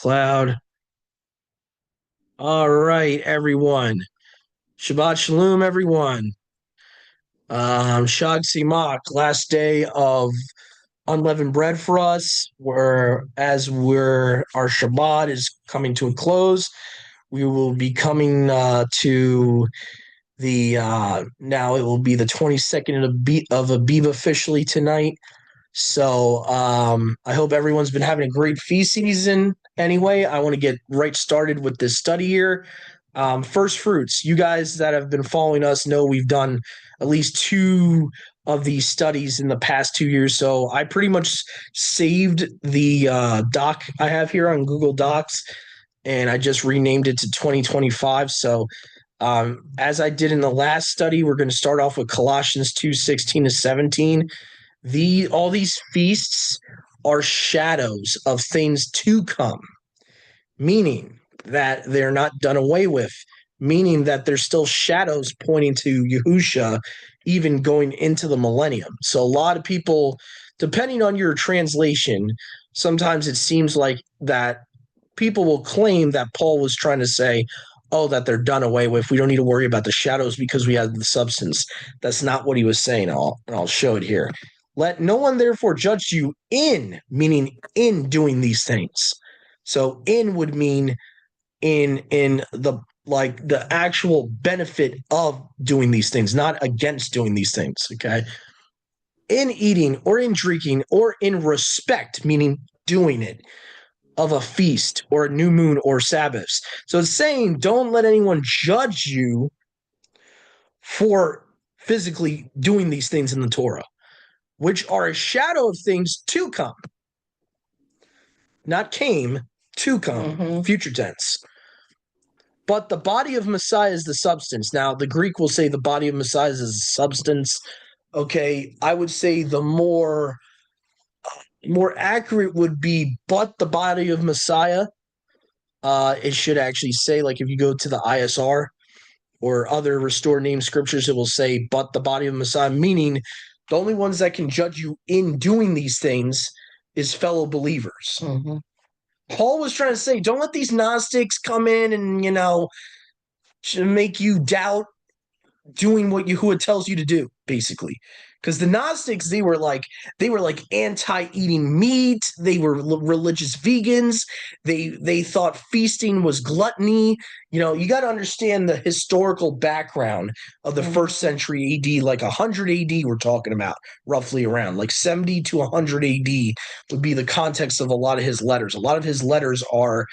Cloud. All right, everyone. Shabbat Shalom, everyone. Shag Simak, last day of unleavened bread for us. Our Shabbat is coming to a close. We will be coming to the now it will be the 22nd of Abib officially tonight. So I hope everyone's been having a great feast season. Anyway, I want to get right started with this study here. First fruits. You guys that have been following us know we've done at least two of these studies in the past 2 years. So I pretty much saved the doc I have here on Google Docs, and I just renamed it to 2025. So as I did in the last study, we're going to start off with Colossians 2:16-17. All these feasts are shadows of things to come, meaning that they're not done away with, meaning that there's still shadows pointing to Yahusha even going into the millennium. So a lot of people, depending on your translation, sometimes it seems like that people will claim that Paul was trying to say, oh, that they're done away with. We don't need to worry about the shadows because we have the substance. That's not what he was saying. I'll show it here. Let no one therefore judge you in, meaning in doing these things. So in would mean in the actual benefit of doing these things, not against doing these things. Okay. In eating or in drinking or in respect, meaning doing it, of a feast or a new moon or Sabbaths. So it's saying don't let anyone judge you for physically doing these things in the Torah, which are a shadow of things to come. Not came, to come, future tense. But the body of Messiah is the substance. Now, the Greek will say the body of Messiah is the substance. Okay, I would say the more accurate would be but the body of Messiah. It should actually say, like if you go to the ISR or other restored name scriptures, it will say but the body of Messiah, meaning the only ones that can judge you in doing these things is fellow believers. Paul was trying to say, don't let these Gnostics come in and, make you doubt doing what Yahuwah tells you to do, basically. Because the Gnostics, they were like anti-eating meat. They were religious vegans. They thought feasting was gluttony. You got to understand the historical background of the first century AD, like 100 AD. We're talking about roughly around like 70 to 100 AD would be the context of a lot of his letters. A lot of his letters are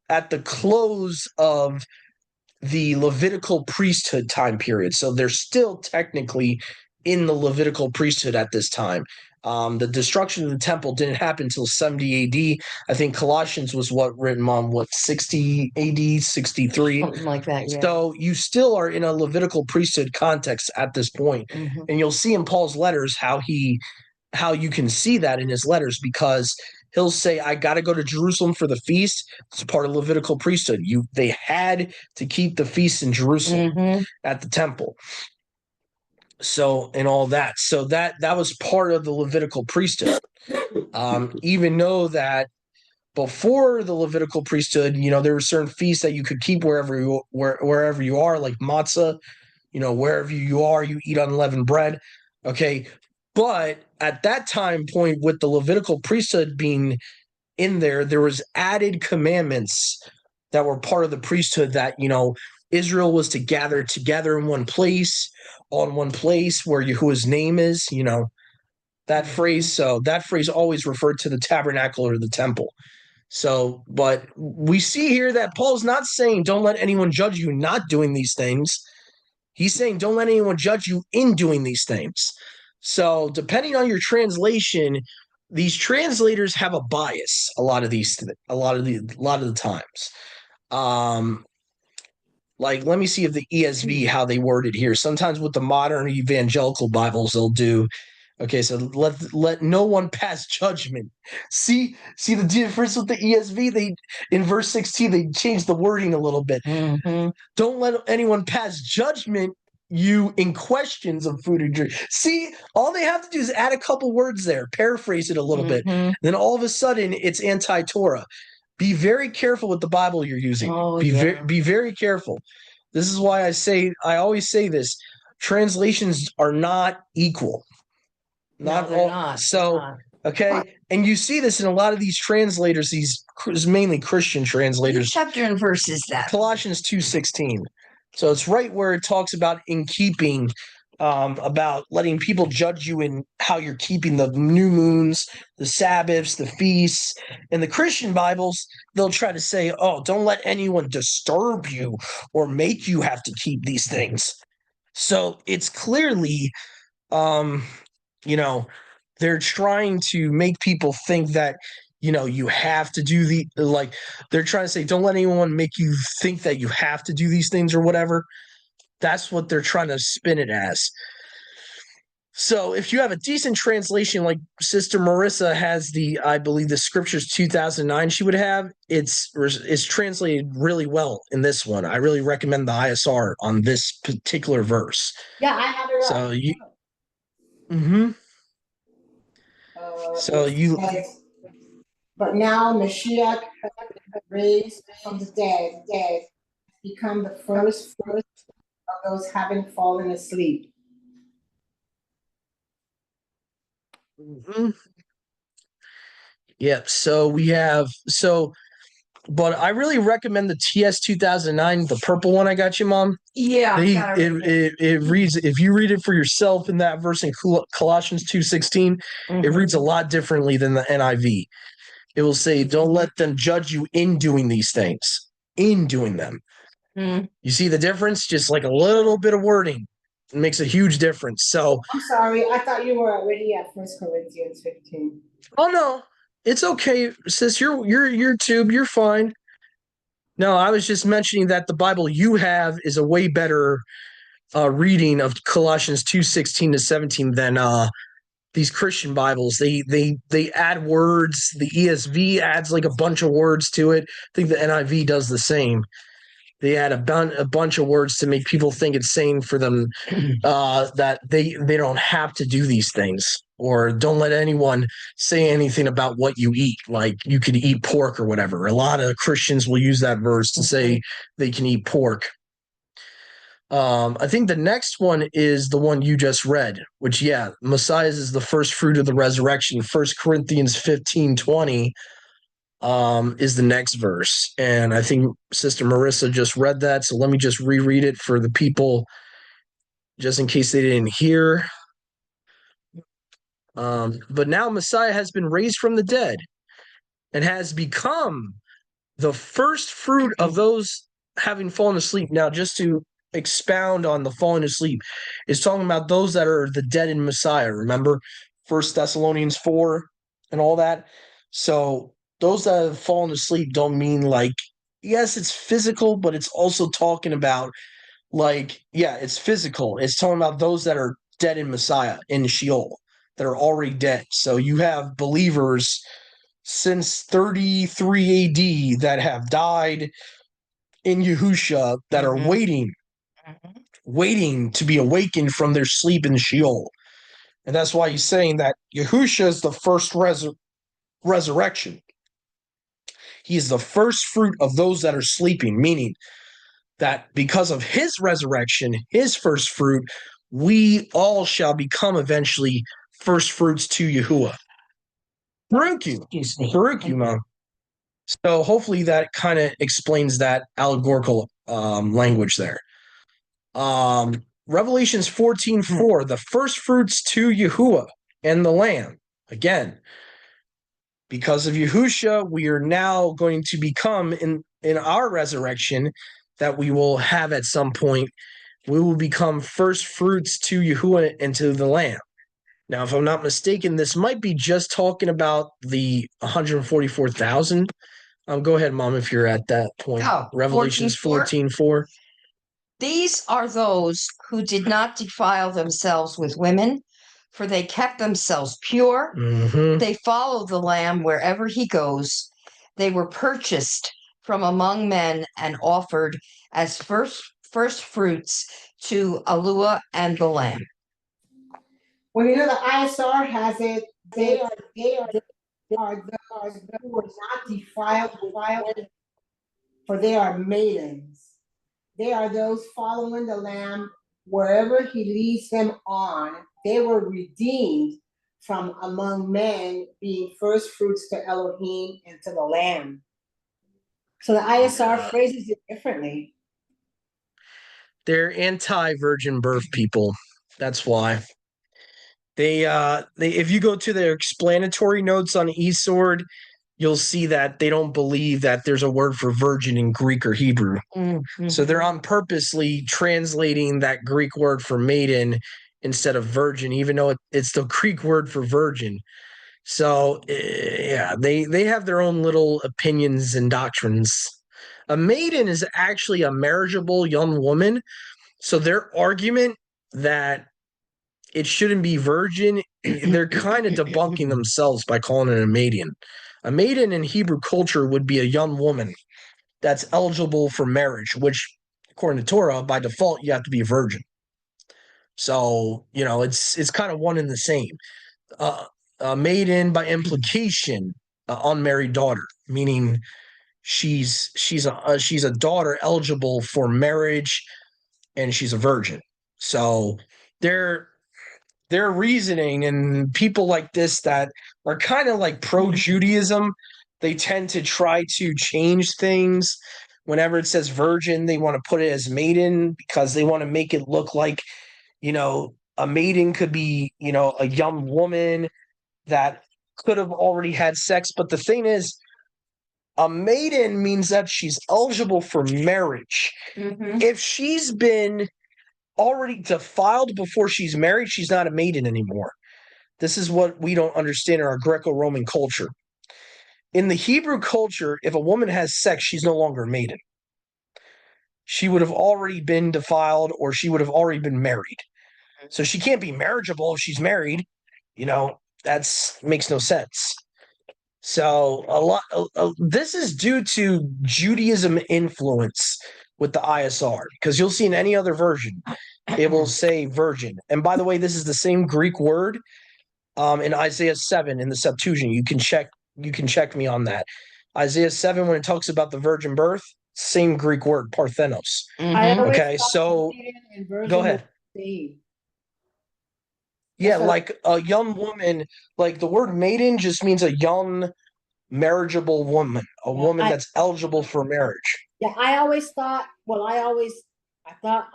at the close of the Levitical priesthood time period. So they're still technically in the Levitical priesthood at this time. The destruction of the temple didn't happen until 70 AD. I think Colossians was written on 60 AD, 63. Something like that, yeah. So you still are in a Levitical priesthood context at this point. And you'll see in Paul's letters how you can see that in his letters, because he'll say, I got to go to Jerusalem for the feast. It's part of Levitical priesthood. They had to keep the feast in Jerusalem at the temple. So, and all that. So that was part of the Levitical priesthood. Even though that before the Levitical priesthood, there were certain feasts that you could keep wherever you are, like matzah, wherever you are, you eat unleavened bread. Okay. But at that time point, with the Levitical priesthood being in there was added commandments that were part of the priesthood that, Israel was to gather together in one place, on one place where Yahuwah's name is, that phrase. So that phrase always referred to the tabernacle or the temple. So, but we see here that Paul's not saying don't let anyone judge you not doing these things. He's saying don't let anyone judge you in doing these things. So depending on your translation, these translators have a bias a lot of the times. Like, let me see if the ESV, how they word it here. Sometimes with the modern evangelical Bibles, they'll do, okay, so let no one pass judgment. See the difference with the ESV? In verse 16, they changed the wording a little bit. Don't let anyone pass judgment you in questions of food and drink. See, all they have to do is add a couple words there, paraphrase it a little bit. Then all of a sudden, it's anti-Torah. be very careful with the Bible you're using. Oh, Be very careful. This is why I always say this: translations are not equal. Not they're all. not. So, okay, and you see this in a lot of these translators. These mainly Christian translators. What chapter and verse is that? Colossians 2:16. So it's right where it talks about in keeping, about letting people judge you in how you're keeping the new moons, the Sabbaths, the feasts. In the Christian Bibles, they'll try to say, "Oh, don't let anyone disturb you or make you have to keep these things." So it's clearly, um, you know, they're trying to make people think that you have to do they're trying to say don't let anyone make you think that you have to do these things or whatever. That's what they're trying to spin it as. So if you have a decent translation like Sister Marissa has, I believe the Scriptures 2009 she would have, it's translated really well in this one. I really recommend the ISR on this particular verse. Yeah, I have it up. So you mm-hmm. So you says, but now Mashiach raised from the dead, become the first fruit of those having fallen asleep. Mm-hmm. Yeah, so we have but I really recommend the TS 2009, the purple one I got you, Mom. Yeah, it reads, if you read it for yourself in that verse in Colossians 2:16, it reads a lot differently than the NIV. It will say, "Don't let them judge you in doing these things, in doing them." You see the difference? Just like a little bit of wording makes a huge difference. So I'm sorry, I thought you were already at 1 Corinthians 15. Oh no, it's okay, sis. You're tube. You're fine. No, I was just mentioning that the Bible you have is a way better reading of Colossians 2:16 to 17 than these Christian Bibles. They add words. The ESV adds like a bunch of words to it. I think the NIV does the same. They add a bunch of words to make people think it's saying for them that they don't have to do these things, or don't let anyone say anything about what you eat. Like you could eat pork or whatever. A lot of Christians will use that verse to say they can eat pork. I think the next one is the one you just read, which Messiah is the first fruit of the resurrection. 1 Corinthians 15:20 is the next verse. And I think Sister Marissa just read that. So let me just reread it for the people, just in case they didn't hear. But now Messiah has been raised from the dead and has become the first fruit of those having fallen asleep. Now, just to expound on the falling asleep, is talking about those that are the dead in Messiah. Remember 1 Thessalonians 4 and all that? So those that have fallen asleep don't mean like, yes, it's physical, but it's also talking about it's physical. It's talking about those that are dead in Messiah, in Sheol, that are already dead. So you have believers since 33 AD that have died in Yahusha that are waiting to be awakened from their sleep in Sheol. And that's why he's saying that Yahusha is the first resurrection. He is the first fruit of those that are sleeping, meaning that because of his resurrection, his first fruit, we all shall become eventually first fruits to Yahuwah. Thank you, Mom. So hopefully that kind of explains that allegorical language there. Revelations 14:4, the first fruits to Yahuwah and the Lamb. Again, because of Yahusha, we are now going to become in our resurrection that we will have at some point. We will become first fruits to Yahuwah and to the Lamb. Now, if I'm not mistaken, this might be just talking about the 144,000. Go ahead, Mom, if you're at that point. Revelations 14:4. These are those who did not defile themselves with women, for they kept themselves pure. They follow the Lamb wherever he goes. They were purchased from among men and offered as first fruits to Yahuwah and the Lamb. Well, the ISR has it. They are who were not defiled with women, for they are maidens. They are those following the Lamb wherever he leads them on. They were redeemed from among men, being first fruits to Elohim and to the Lamb. So the ISR phrases it differently. They're anti-virgin birth people. That's why. They if you go to their explanatory notes on eSword, you'll see that they don't believe that there's a word for virgin in Greek or Hebrew. Mm-hmm. So they're on purposely translating that Greek word for maiden instead of virgin, even though it's the Greek word for virgin. So yeah, they have their own little opinions and doctrines. A maiden is actually a marriageable young woman. So their argument that it shouldn't be virgin, they're kind of debunking themselves by calling it a maiden. A maiden in Hebrew culture would be a young woman that's eligible for marriage, which, according to Torah, by default, you have to be a virgin. So, it's kind of one and the same. A maiden, by implication, unmarried daughter, meaning she's a daughter eligible for marriage, and she's a virgin. So their reasoning, and people like this that are kind of like pro-Judaism, they tend to try to change things. Whenever it says virgin, they want to put it as maiden because they want to make it look like, a maiden could be, a young woman that could have already had sex. But the thing is, a maiden means that she's eligible for marriage. Mm-hmm. If she's been already defiled before she's married, she's not a maiden anymore. This is what we don't understand in our Greco-Roman culture. In the Hebrew culture, if a woman has sex, she's no longer a maiden. She would have already been defiled, or she would have already been married. So she can't be marriageable if she's married. That makes no sense. So this is due to Judaism influence with the ISR, because you'll see in any other version, it will say virgin. And by the way, this is the same Greek word in Isaiah 7 in the Septuagint. You can check me on that. Isaiah 7, when it talks about the virgin birth, same Greek word, parthenos. Mm-hmm. Okay, so go ahead. Yeah, like a young woman, like the word maiden just means a young marriageable woman, a woman that's eligible for marriage. Yeah, I thought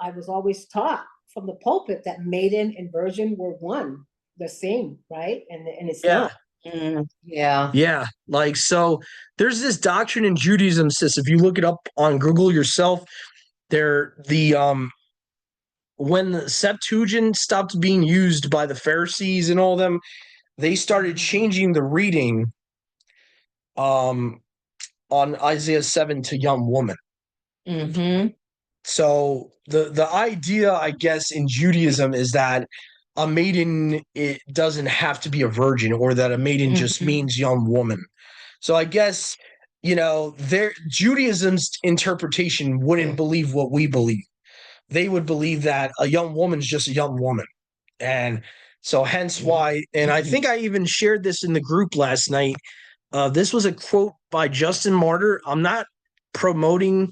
I was always taught from the pulpit that maiden and virgin were one, the same, right? And it's not. Yeah. Yeah. Like, so there's this doctrine in Judaism, sis. If you look it up on Google yourself, when the Septuagint stopped being used by the Pharisees and all them, they started changing the reading on Isaiah 7 to young woman. Mm-hmm. So the idea, I guess, in Judaism is that a maiden, it doesn't have to be a virgin, or that a maiden just means young woman. So I guess, their Judaism's interpretation wouldn't believe what we believe. They would believe that a young woman's just a young woman. And so hence why, and I think I even shared this in the group last night. This was a quote by Justin Martyr. I'm not promoting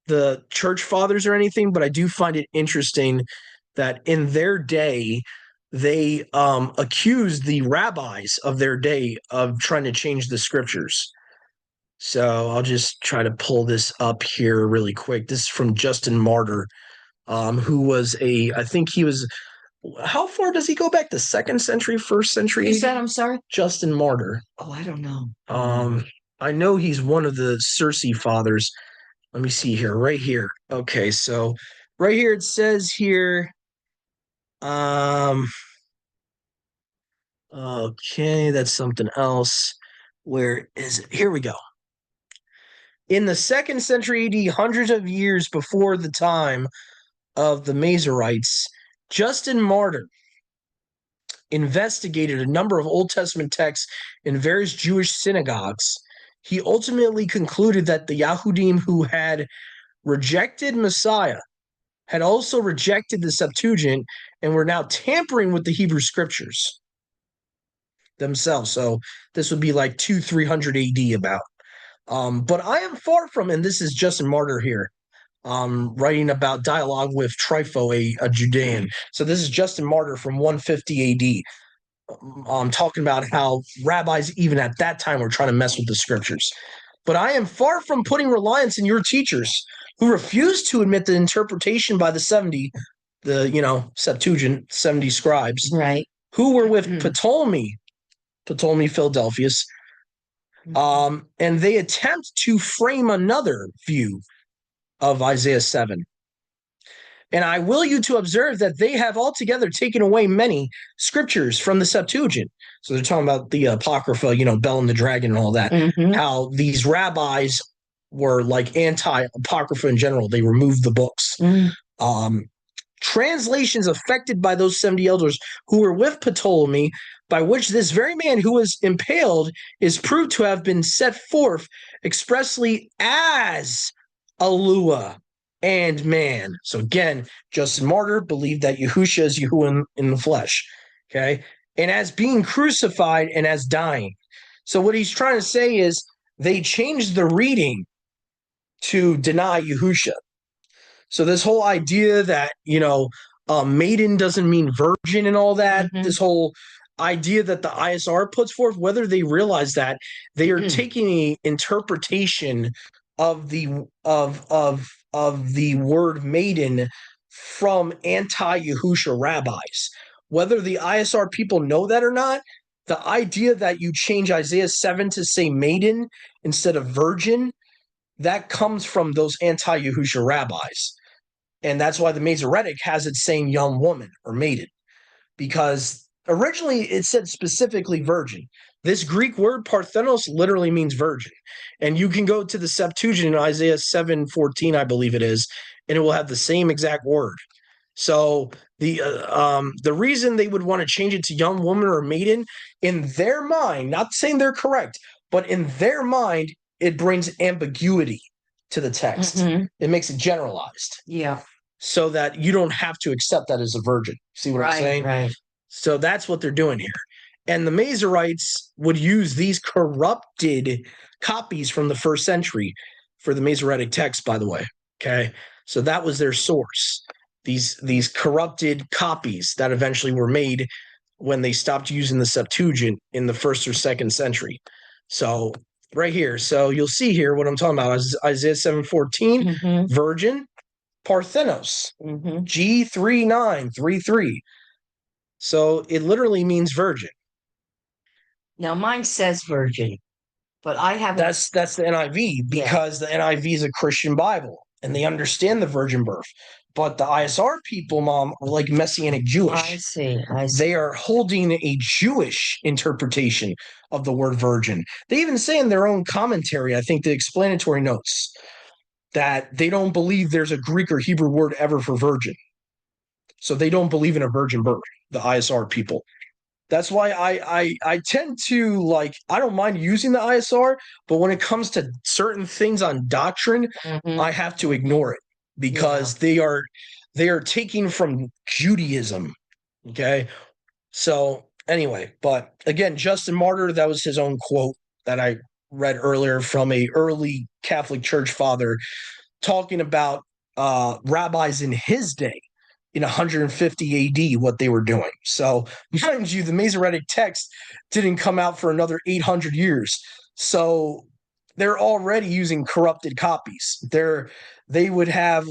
the church fathers or anything, but I do find it interesting that in their day, they accused the rabbis of their day of trying to change the scriptures. So I'll just try to pull this up here really quick. This is from Justin Martyr, who was I think he was, how far does he go back? The 2nd century, 1st century? Who's that? I'm sorry? Justin Martyr. Oh, I don't know. I know he's one of the Circe fathers. Let me see here, right here. Okay, so right here it says here, okay, that's something else. Where is it? Here we go. In the 2nd century AD, hundreds of years before the time of the Masoretes, Justin Martyr investigated a number of Old Testament texts in various Jewish synagogues. He ultimately concluded that the Yahudim who had rejected Messiah had also rejected the Septuagint and were now tampering with the Hebrew scriptures. themselves. So this would be like 300 AD about. But I am far from, and this is Justin Martyr here, writing about dialogue with Trypho, a Judean. So this is Justin Martyr from 150 AD. Talking about how rabbis, even at that time, were trying to mess with the scriptures. But I am far from putting reliance in your teachers who refuse to admit the interpretation by the 70, Septuagint, 70 scribes, right, who were with Ptolemy Philadelphus, and they attempt to frame another view of Isaiah 7. And I will you to observe that they have altogether taken away many scriptures from the Septuagint. So they're talking about the Apocrypha, Bel and the Dragon and all that, how these rabbis were like anti-Apocrypha in general. They removed the books. Translations affected by those 70 elders who were with Ptolemy, by which this very man who was impaled is proved to have been set forth expressly as Alua and man. So again, Justin Martyr believed that Yahusha is Yahuwah in the flesh, okay? And as being crucified and as dying. So what he's trying to say is they changed the reading to deny Yahusha. So this whole idea that, maiden doesn't mean virgin and all that, this whole idea that the ISR puts forth, whether they realize that, they are taking an interpretation of the word maiden from anti-Yahusha rabbis. Whether the ISR people know that or not, the idea that you change Isaiah 7 to say maiden instead of virgin, that comes from those anti-Yahusha rabbis. And that's why the Masoretic has it saying young woman or maiden, because originally it said specifically virgin. This Greek word parthenos literally means virgin. And you can go to the Septuagint in Isaiah 7:14, I believe it is, and it will have the same exact word. So the reason they would want to change it to young woman or maiden, in their mind, not saying they're correct, but in their mind, it brings ambiguity to the text. It makes it generalized. Yeah. So that you don't have to accept that as a virgin. See what I'm saying? Right. So that's what they're doing here. And the Masoretes would use these corrupted copies from the first century for the Masoretic text, by the way. Okay. So that was their source. These corrupted copies that eventually were made when they stopped using the Septuagint in the first or second century. So right here. So you'll see here what I'm talking about. Isaiah 7:14, virgin, parthenos, G3933. So it literally means virgin. Now mine says virgin, but I haven't. That's the NIV, because the NIV is a Christian Bible and they understand the virgin birth. But the ISR people, Mom, are like Messianic Jewish. I see. They are holding a Jewish interpretation of the word virgin. They even say in their own commentary, I think the explanatory notes, that they don't believe there's a Greek or Hebrew word ever for virgin. So they don't believe in a virgin birth, the ISR people. That's why I tend to, I don't mind using the ISR, but when it comes to certain things on doctrine, I have to ignore it, because they are taking from Judaism. Okay. So anyway, but again, Justin Martyr, that was his own quote that I read earlier from a early Catholic Church father talking about rabbis in his day in 150 AD, what they were doing. So mind you, the Masoretic text didn't come out for another 800 years. So they're already using corrupted copies. They would have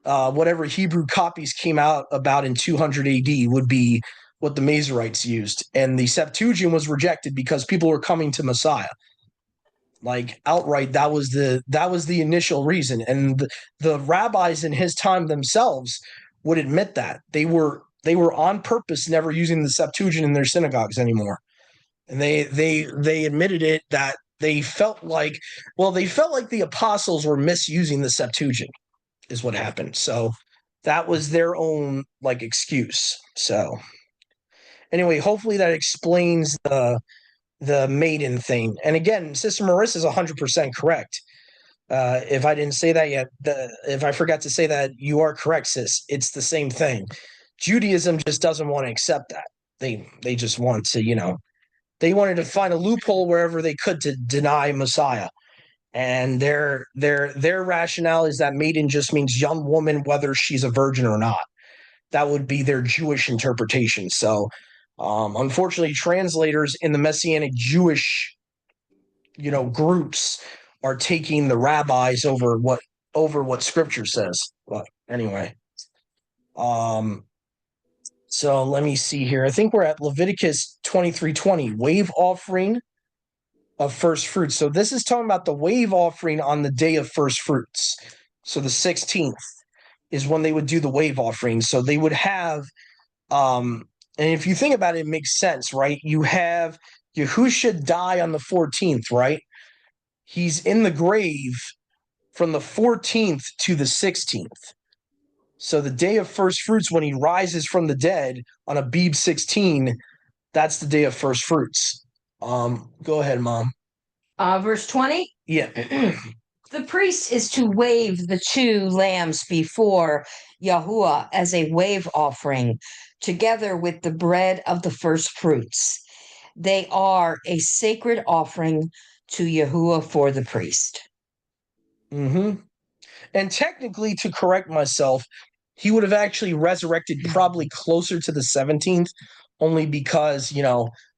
whatever Hebrew copies came out about in 200 AD would be what the Masoretes used. And the Septuagint was rejected because people were coming to Messiah. Outright, that was the initial reason. And the rabbis in his time themselves would admit that. They were on purpose never using the Septuagint in their synagogues anymore. And they admitted it, that they felt like the apostles were misusing the Septuagint is what happened. So that was their own excuse. So anyway, hopefully that explains the maiden thing. And again, Sister Marissa is 100% correct. If I didn't say that yet, if I forgot to say that, you are correct, sis. It's the same thing. Judaism just doesn't want to accept that. they just want to, they wanted to find a loophole wherever they could to deny Messiah. And their rationale is that maiden just means young woman, whether she's a virgin or not. That would be their Jewish interpretation. So, unfortunately, translators in the Messianic Jewish, groups are taking the rabbis over what Scripture says. But anyway, so let me see here. I think we're at Leviticus 23:20, wave offering of first fruits. So this is talking about the wave offering on the day of first fruits. So the 16th is when they would do the wave offering. So they would have, and if you think about it, it makes sense, right? You have Yahusha die on the 14th, right? He's in the grave from the 14th to the 16th. So the day of first fruits, when he rises from the dead on Abib 16, that's the day of first fruits. Go ahead, Mom. Verse 20. Yeah. The priest is to wave the 2 lambs before Yahuwah as a wave offering, together with the bread of the first fruits. They are a sacred offering to Yahuwah for the priest. Mm-hmm. And technically, to correct myself, he would have actually resurrected probably closer to the 17th, only because,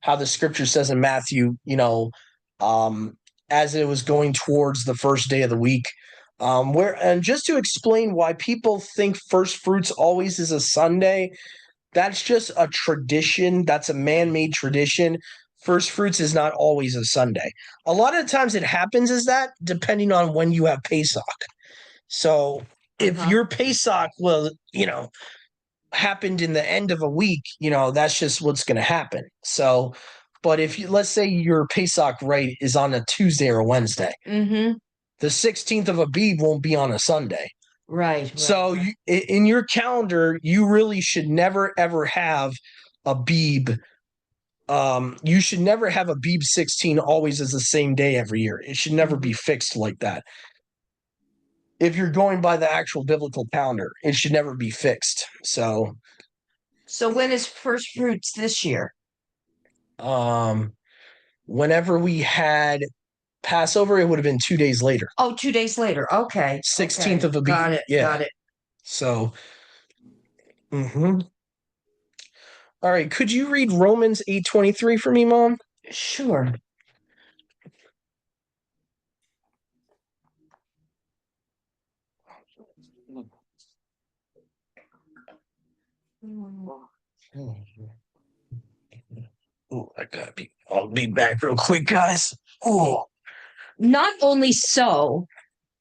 how the scripture says in Matthew, as it was going towards the first day of the week. And just to explain why people think first fruits always is a Sunday, that's just a tradition. That's a man-made tradition. First fruits is not always a Sunday. A lot of times it happens as that, depending on when you have Pesach. So if your Pesach happened in the end of a week, that's just what's going to happen. So, but if let's say your Pesach rite is on a Tuesday or a Wednesday, the 16th of Abib won't be on a Sunday. Right. So in your calendar, you really should never, ever have Abib. You should never have Abib 16 always as the same day every year. It should never be fixed like that. If you're going by the actual biblical calendar, it should never be fixed. So when is first fruits this year? Whenever we had Passover, it would have been 2 days later. Oh, 2 days later. Okay. 16th of Abib. Got it. Yeah. Got it. So, all right. Could you read Romans 8:23 for me, Mom? Sure. Oh, I'll be back real quick, guys. Oh. Not only so,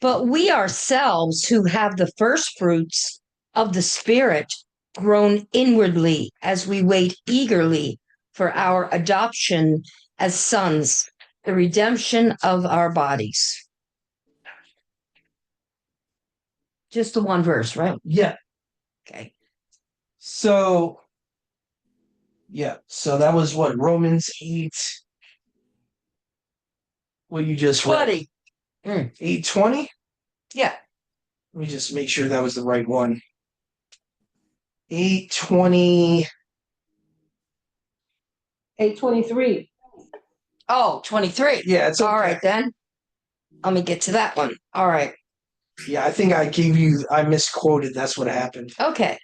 but we ourselves who have the first fruits of the Spirit groan inwardly as we wait eagerly for our adoption as sons, the redemption of our bodies. Just the one verse, right? Yeah. Okay. So that was what, Romans 8. What you just read? 20. 8:20? Yeah. Let me just make sure that was the right one. 8:20. 8:23. Oh, 23. Yeah, it's okay. All right, then. Let me get to that one. All right. Yeah, I think I misquoted. That's what happened. Okay.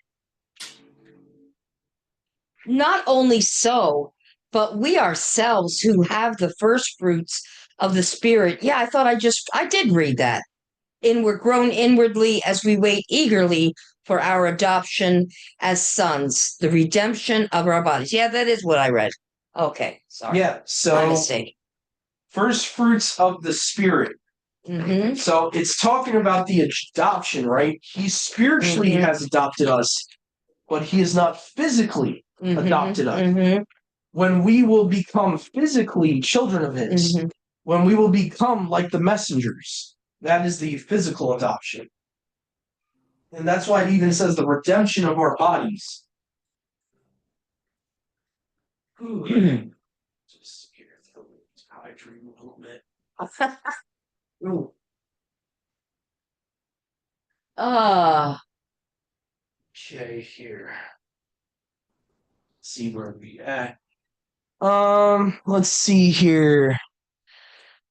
Not only so, but we ourselves who have the first fruits of the Spirit. Yeah, I did read that. And we're grown inwardly as we wait eagerly for our adoption as sons, the redemption of our bodies. Yeah, that is what I read. Okay, sorry. Yeah, My so mistake. first fruits of the Spirit. Mm-hmm. So it's talking about the adoption, right? He spiritually has adopted us, but he has not physically adopted us. Mm-hmm. When we will become physically children of his, when we will become like the messengers, that is the physical adoption. And that's why it even says the redemption of our bodies. Just how I dream a little bit. Ooh. Okay, here. see where we at. Let's see here.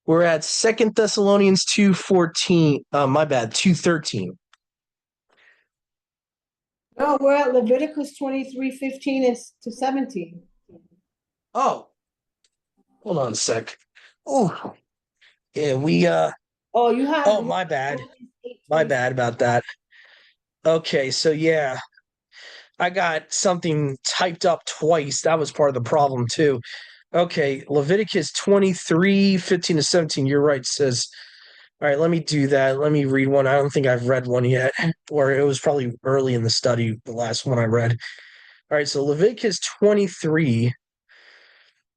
We're at 2 Thessalonians 2:14. My bad, 2:13. No, we're at Leviticus 23:15 to 17. Oh, hold on a sec. Oh, yeah, Oh, you have. oh, my bad. My bad about that. Okay, so yeah, I got something typed up twice. That was part of the problem too. Okay, Leviticus 23:15 to 17. You're right, says. All right, let me do that. Let me read one. I don't think I've read one yet, or it was probably early in the study, the last one I read. All right, so Leviticus 23.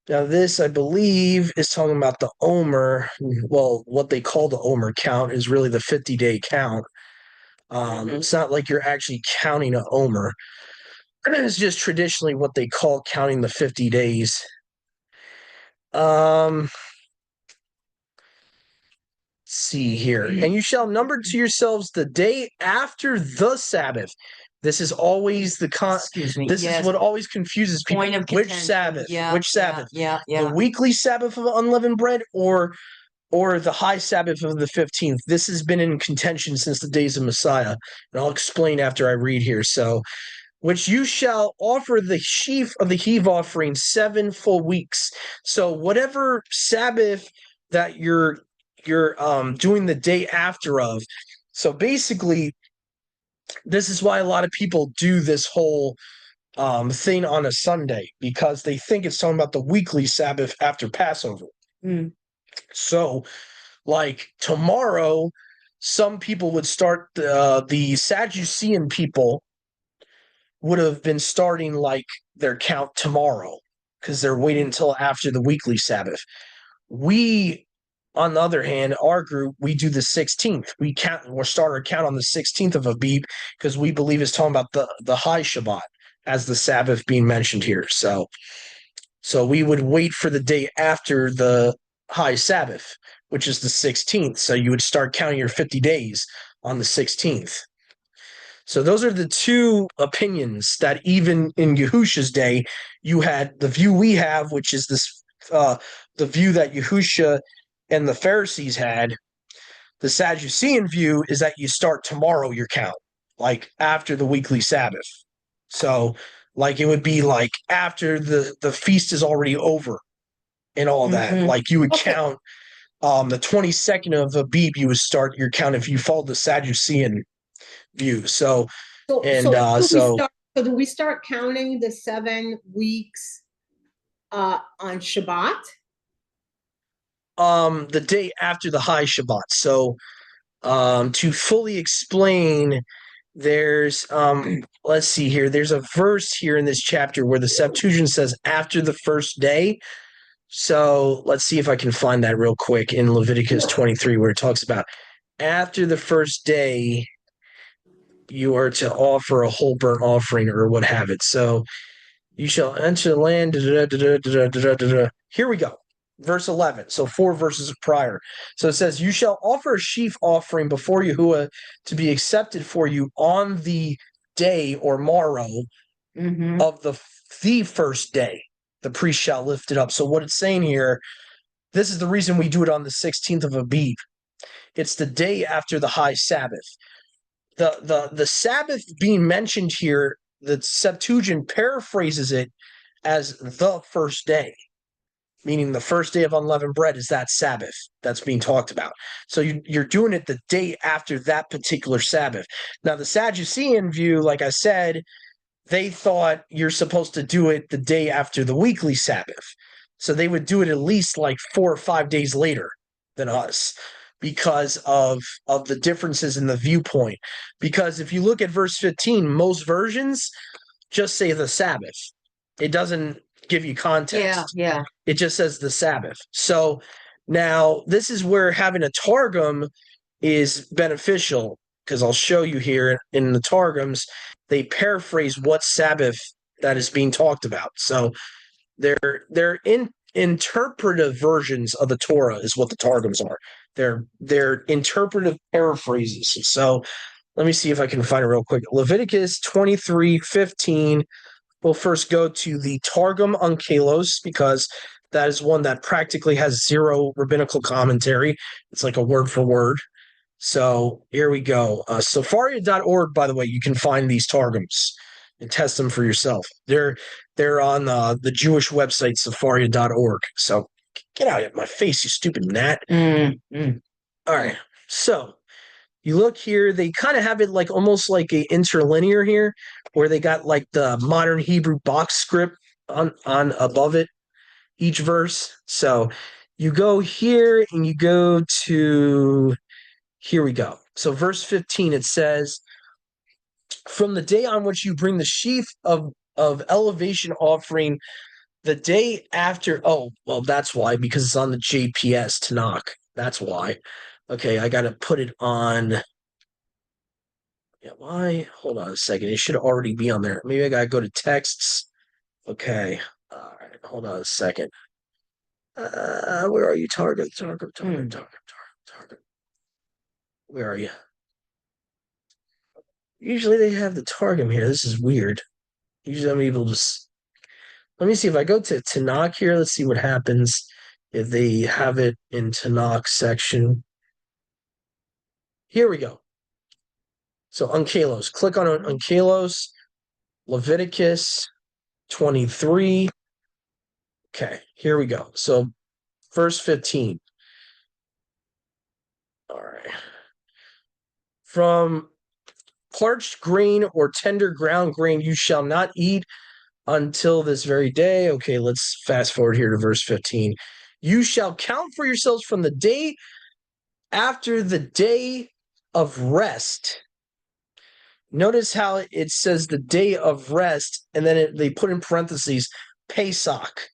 Now, this, I believe, is talking about the Omer. Well, what they call the Omer count is really the 50-day count. It's not like you're actually counting a Omer. It's just traditionally what they call counting the 50 days. See here. And you shall number to yourselves the day after the Sabbath. This is always Excuse me. This yes. is what always confuses people. Point of Which contention. Sabbath? Yeah, Which Sabbath? Yeah. The weekly Sabbath of unleavened bread or the high Sabbath of the 15th. This has been in contention since the days of Messiah. And I'll explain after I read here. So, which you shall offer the sheaf of the heave offering 7 full weeks. So whatever Sabbath that you're doing the day after of. So basically, this is why a lot of people do this whole thing on a Sunday, because they think it's talking about the weekly Sabbath after Passover. So, like tomorrow, some people would start the Sadducean people would have been starting like their count tomorrow because they're waiting until after the weekly Sabbath. We, on the other hand, our group, we do the 16th. We'll start our count on the 16th of Abib because we believe it's talking about the high Shabbat as the Sabbath being mentioned here. So we would wait for the day after the high Sabbath, which is the 16th. So you would start counting your 50 days on the 16th. So those are the two opinions that even in Yahusha's day, you had the view we have, which is this the view that Yahusha and the Pharisees had. The Sadducean view is that you start tomorrow your count, like after the weekly Sabbath. So like it would be like after the feast is already over and all that. Like you would count the 22nd of Abib, you would start your count if you followed the Sadducean view. So do we start counting the 7 weeks on Shabbat? The day after the high Shabbat. So to fully explain, there's let's see here. There's a verse here in this chapter where the Septuagint says after the first day. So let's see if I can find that real quick in Leviticus 23, where it talks about after the first day, you are to offer a whole burnt offering or what have it. So you shall enter the land. Here we go. Verse 11. So 4 verses prior. So it says, you shall offer a sheaf offering before Yahuwah to be accepted for you on the day or morrow of the first day. The priest shall lift it up. So what it's saying here, this is the reason we do it on the 16th of Abib. It's the day after the high Sabbath. The Sabbath being mentioned here, the Septuagint paraphrases it as the first day, meaning the first day of unleavened bread is that Sabbath that's being talked about. So you're doing it the day after that particular Sabbath. Now, the Sadducean view, like I said, they thought you're supposed to do it the day after the weekly Sabbath. So they would do it at least like 4 or 5 days later than us, because of the differences in the viewpoint. Because if you look at verse 15, most versions just say the Sabbath. It doesn't give you context. Yeah. It just says the Sabbath. So now this is where having a Targum is beneficial, because I'll show you here in the Targums, they paraphrase what Sabbath that is being talked about. So they're interpretive versions of the Torah is what the Targums are. They're interpretive paraphrases. So let me see if I can find it real quick. Leviticus 23:15 we'll first go to the Targum Onkelos, because that is one that practically has zero rabbinical commentary. It's like a word for word. So here we go. Sefaria.org, by the way, you can find these Targums and test them for yourself. They're on the Jewish website, Sefaria.org. So get out of my face, you stupid gnat. All right. So you look here, they kind of have it like almost like a interlinear here, where they got like the modern Hebrew box script on above it, each verse. So you go here and you go to, here we go. So verse 15, it says, from the day on which you bring the sheaf of elevation offering, the day after, oh, well, that's why, because it's on the JPS Tanakh. That's why. Okay, I got to put it on. Yeah, why? Hold on a second. It should already be on there. Maybe I got to go to texts. Okay. All right, hold on a second. Where are you? Target. Where are you? Usually they have the Targum here. This is weird. Usually I'm able to. Let me see if I go to Tanakh here. Let's see what happens if they have it in Tanakh section. Here we go. So Onkelos. Click on Onkelos. Leviticus 23. Okay, here we go. So verse 15. All right. From parched grain or tender ground grain you shall not eat until this very day. Okay, let's fast forward here to verse 15. You shall count for yourselves from the day after the day of rest. Notice how it says the day of rest, and then they put in parentheses Pesach.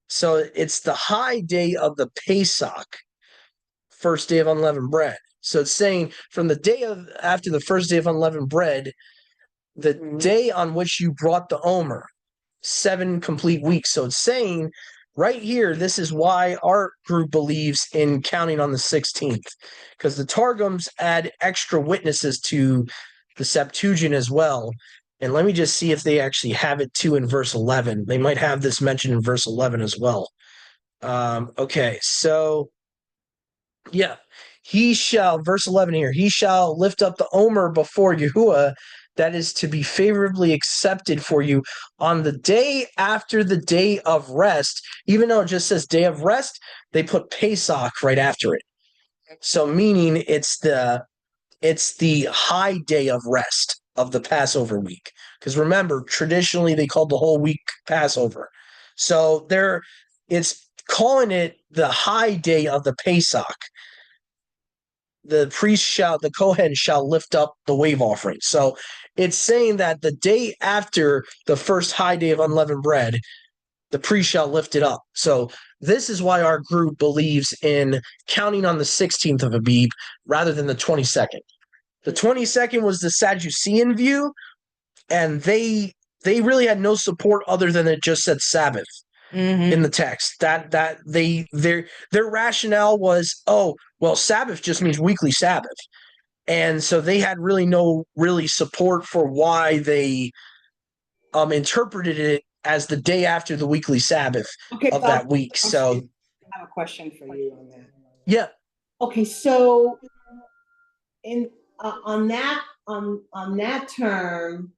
So it's the high day of the Pesach, first day of unleavened bread. So it's saying from the day of after the first day of unleavened bread, the day on which you brought the Omer, 7 complete weeks. So it's saying right here, this is why our group believes in counting on the 16th, because the Targums add extra witnesses to the Septuagint as well. And let me just see if they actually have it too in verse 11. They might have this mentioned in verse 11 as well. Okay, so yeah, he shall, verse 11 here, he shall lift up the Omer before Yahuwah, that is to be favorably accepted for you on the day after the day of rest. Even though it just says day of rest, they put Pesach right after it. So meaning it's the high day of rest of the Passover week. Because remember, traditionally they called the whole week Passover. So it's calling it the high day of the Pesach. The Kohen shall lift up the wave offering. So it's saying that the day after the first high day of unleavened bread, the priest shall lift it up. So this is why our group believes in counting on the 16th of Abib rather than the 22nd. The 22nd was the Sadducean view, and they really had no support other than it just said Sabbath in the text. That their rationale was, oh, well, Sabbath just means weekly Sabbath. And so they had no support for why they interpreted it as the day after the weekly Sabbath of that week. So I have a question for you on that. Yeah. Okay, so on that term,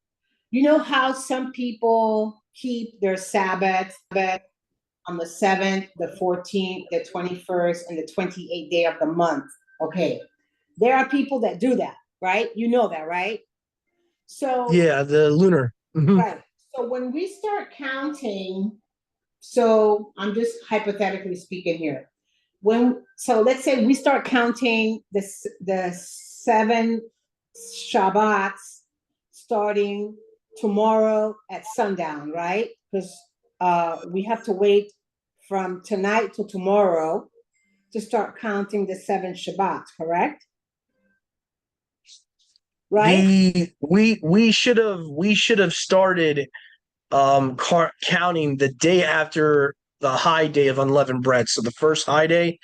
you know how some people keep their Sabbath on the 7th, the 14th, the 21st, and the 28th day of the month. Okay. There are people that do that, right? You know that, right? So yeah, the lunar. Right. So when we start counting, so I'm just hypothetically speaking here. So let's say we start counting the 7 Shabbats starting tomorrow at sundown, right? Because we have to wait from tonight to tomorrow to start counting the 7 Shabbats, correct? Right? We should have started counting the day after the high day of unleavened bread. So the first high day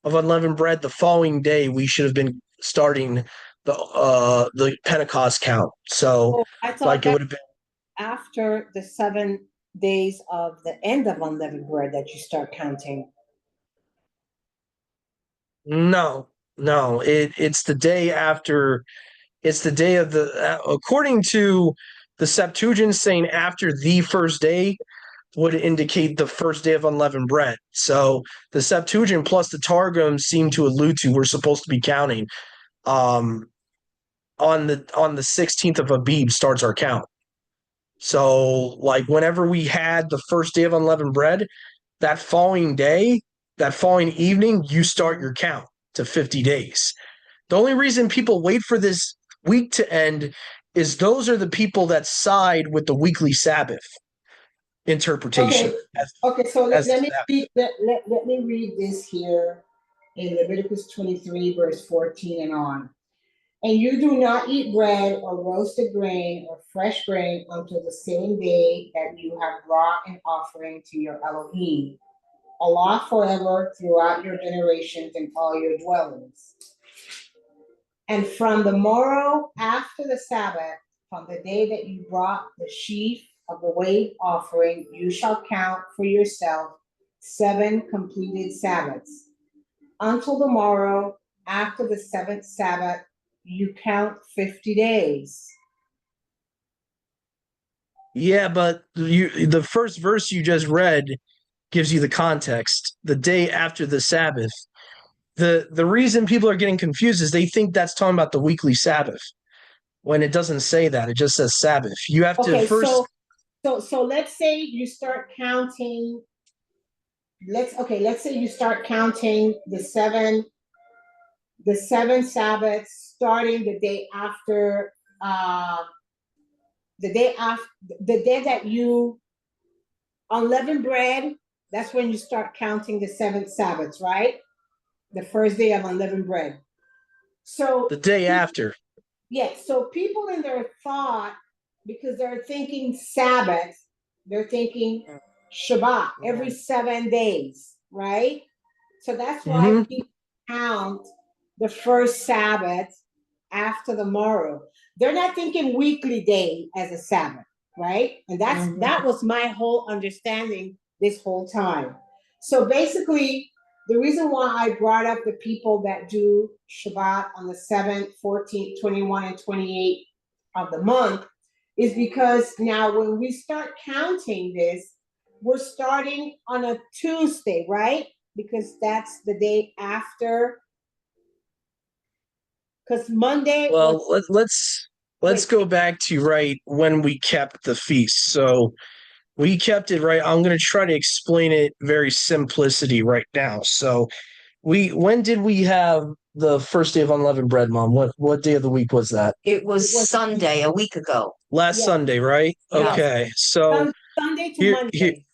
of unleavened bread, the following day we should have been starting the Pentecost count. So I like it would have been. after the 7 days of the end of unleavened bread that you start counting? No, no, it's the day after. It's the day of the. According to the Septuagint, saying after the first day would indicate the first day of unleavened bread. So the Septuagint plus the Targum seem to allude to we're supposed to be counting. Um, on the 16th of Abib starts our count. So like whenever we had the first day of unleavened bread, that following day, that following evening, you start your count to 50 days. The only reason people wait for this week to end is those are the people that side with the weekly Sabbath interpretation. Okay, so as let the me Sabbath. let me read this here in Leviticus 23, verse 14 and on. And you do not eat bread or roasted grain or fresh grain until the same day that you have brought an offering to your Elohim, Allah forever throughout your generations and all your dwellings. And from the morrow after the Sabbath, from the day that you brought the sheaf of the wave offering, you shall count for yourself 7 completed Sabbaths. Until the morrow after the 7th Sabbath, you count 50 days. Yeah, but the first verse you just read gives you the context. The day after the Sabbath. The reason people are getting confused is they think that's talking about the weekly Sabbath when it doesn't say that. It just says Sabbath. You have to first. So let's say you start counting. Let's say you start counting the seven Sabbaths starting the day after the day that you unleavened bread. That's when you start counting the 7th Sabbaths, right? The first day of unleavened bread. So the day after. Yes. So people in their thought, because they're thinking Sabbath, they're thinking Shabbat every 7 days, right? So that's why people count the first Sabbath after the morrow. They're not thinking weekly day as a Sabbath, right? And that was my whole understanding this whole time. So basically, the reason why I brought up the people that do Shabbat on the 7th, 14th, 21, and 28 of the month is because now when we start counting this, we're starting on a Tuesday, right? Because that's the day after. Because Monday. Well, let's go back to right when we kept the feast. So we kept it right. I'm going to try to explain it very simplicity right now. So when did we have the first day of unleavened bread, Mom? What day of the week was that? It was Sunday, a week ago. Last Sunday, right? Yeah. Okay. So Sunday to Monday.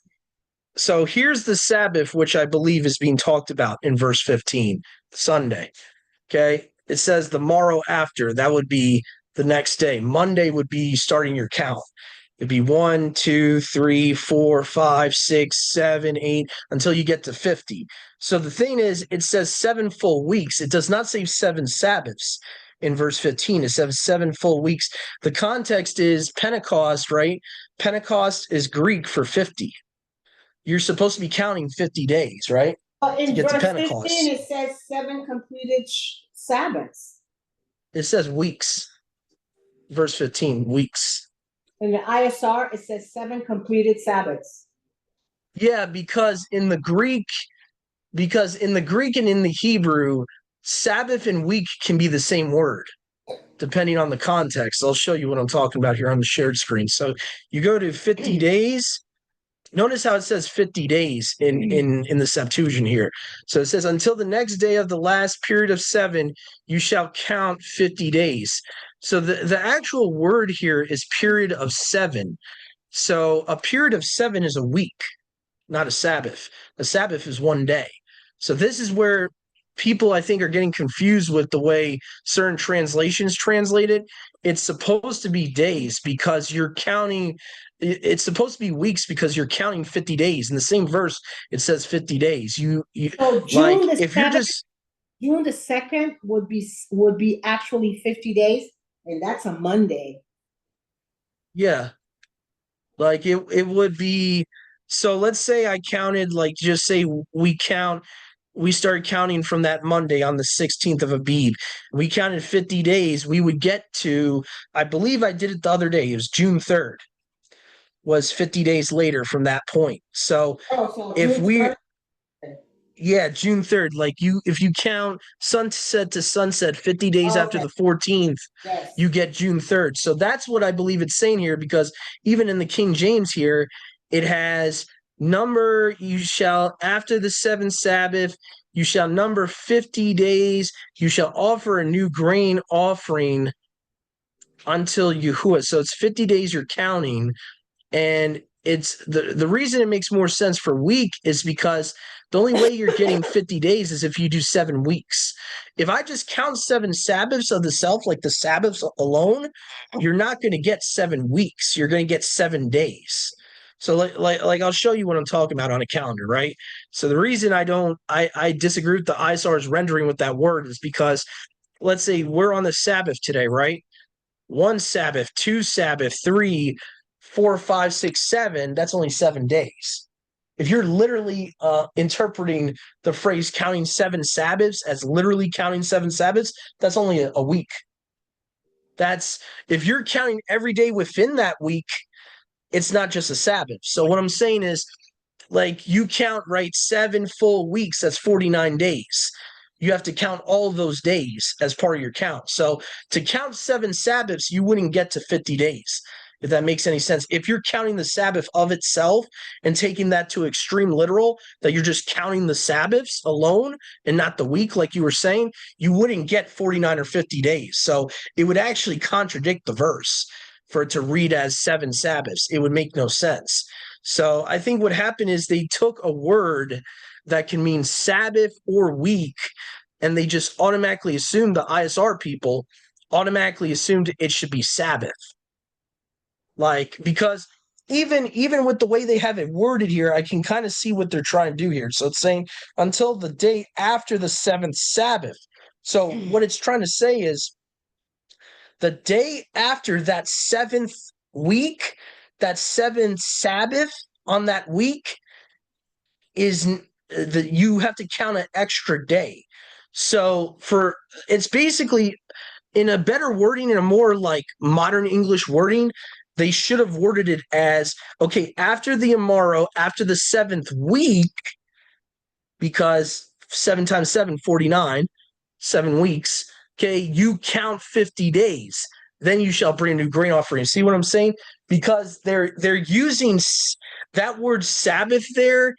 So here's the Sabbath, which I believe is being talked about in verse 15, Sunday. Okay. It says the morrow after, that would be the next day. Monday would be starting your count. It'd be 1, 2, 3, 4, 5, 6, 7, 8, until you get to 50. So the thing is, it says 7 full weeks. It does not say 7 Sabbaths in verse 15. It says 7 full weeks. The context is Pentecost, right? Pentecost is Greek for 50. You're supposed to be counting 50 days, right? In verse 15, it says 7 completed Sabbaths. It says weeks. Verse 15, weeks. In the ISR, it says 7 completed Sabbaths. Yeah, because in the Greek and in the Hebrew, Sabbath and week can be the same word, depending on the context. I'll show you what I'm talking about here on the shared screen. So you go to 50 days. Notice how it says 50 days in the Septuagint here. So it says, until the next day of the last period of 7, you shall count 50 days. So the actual word here is period of 7. So a period of 7 is a week, not a Sabbath. A Sabbath is 1 day. So this is where people, I think, are getting confused with the way certain translations translate it. It's supposed to be days because you're counting. It's supposed to be weeks because you're counting 50 days. In the same verse, it says 50 days. So June like if you're just June the 2nd would be actually 50 days, and that's a Monday. Yeah. Like it would be, so let's say I counted, like just say we started counting from that Monday on the 16th of Abib. We counted 50 days. We would get to, I believe I did it the other day. It was June 3rd, was 50 days later from that point. So Oh, so if June we, 3rd? yeah, June 3rd, like if you count sunset to sunset 50 days after Okay, the 14th, yes. you get June 3rd. So that's what I believe it's saying here, because even in the King James here, it has number, you shall, after the seventh Sabbath, you shall number 50 days, you shall offer a new grain offering until Yahuwah. So it's 50 days you're counting. And it's the reason it makes more sense for week is because the only way you're getting 50 days is if you do 7 weeks. If I just count 7 Sabbaths of the self, like the Sabbaths alone, you're not going to get 7 weeks. You're going to get 7 days. So like I'll show you what I'm talking about on a calendar, right? So the reason I disagree with the ISR's rendering with that word is because let's say we're on the Sabbath today, right? 1 Sabbath, 2 Sabbath, 3, 4, 5, 6, 7, that's only 7 days. If you're literally interpreting the phrase counting 7 Sabbaths as literally counting 7 Sabbaths, that's only a week. That's if you're counting every day within that week, it's not just a Sabbath. So what I'm saying is, like, you count, right, 7 full weeks, that's 49 days. You have to count all of those days as part of your count. So to count 7 Sabbaths, you wouldn't get to 50 days, if that makes any sense. If you're counting the Sabbath of itself and taking that to extreme literal, that you're just counting the Sabbaths alone and not the week, like you were saying, you wouldn't get 49 or 50 days. So it would actually contradict the verse for it to read as 7 Sabbaths. It would make no sense. So I think what happened is they took a word that can mean Sabbath or week, and they just automatically assumed, the ISR people automatically assumed it should be Sabbath. Like, because even with the way they have it worded here, I can kind of see what they're trying to do here. So it's saying until the day after the 7th Sabbath. So what it's trying to say is the day after that 7th week, that 7th Sabbath on that week is that you have to count an extra day. So it's basically in a better wording, in a more like modern English wording, they should have worded it as, okay, after the Amaro, after the 7th week, because 7 times 7, 49, 7 weeks, okay, you count 50 days. Then you shall bring a new grain offering. See what I'm saying? Because they're using that word Sabbath there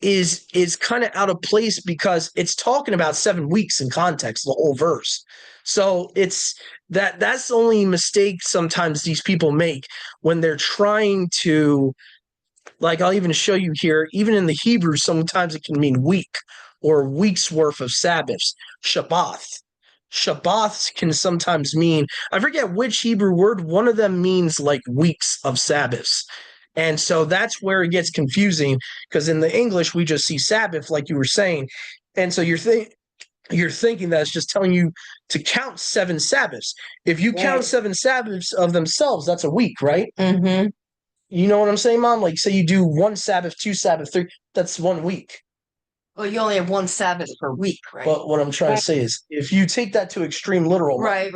is kind of out of place, because it's talking about 7 weeks in context, the whole verse. So it's that's the only mistake sometimes these people make when they're trying to, like, I'll even show you here, even in the Hebrew, sometimes it can mean week or week's worth of Sabbaths. Shabbath. Shabbaths can sometimes mean, I forget which Hebrew word, one of them means like weeks of Sabbaths. And so that's where it gets confusing, because in the English, we just see Sabbath, like you were saying. And so you're thinking that it's just telling you to count 7 Sabbaths. If you count 7 Sabbaths of themselves, that's a week, right? Mm-hmm. You know what I'm saying, Mom? Like, say you do 1 Sabbath, 2 Sabbath, 3, that's 1 week. Well, you only have 1 Sabbath per week, right? But what I'm trying to say is, if you take that to extreme literal, Right.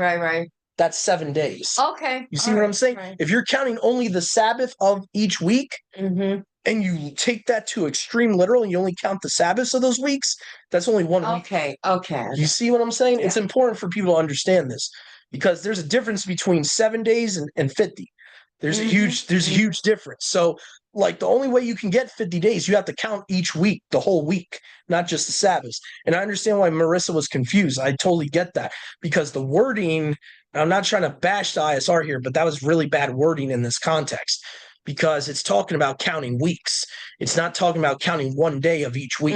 that's 7 days. Okay. You see what I'm saying? Right. If you're counting only the Sabbath of each week, Mm-hmm. and you take that to extreme literal and you only count the Sabbaths of those weeks, that's only 1 week. Okay. You see what I'm saying? Yeah. It's important for people to understand this, because there's a difference between 7 days and 50. There's a huge difference. So, like, the only way you can get 50 days, you have to count each week, the whole week, not just the Sabbaths. And I understand why Marissa was confused. I totally get that, because the wording, I'm not trying to bash the ISR here, but that was really bad wording in this context, because it's talking about counting weeks. It's not talking about counting 1 day of each week.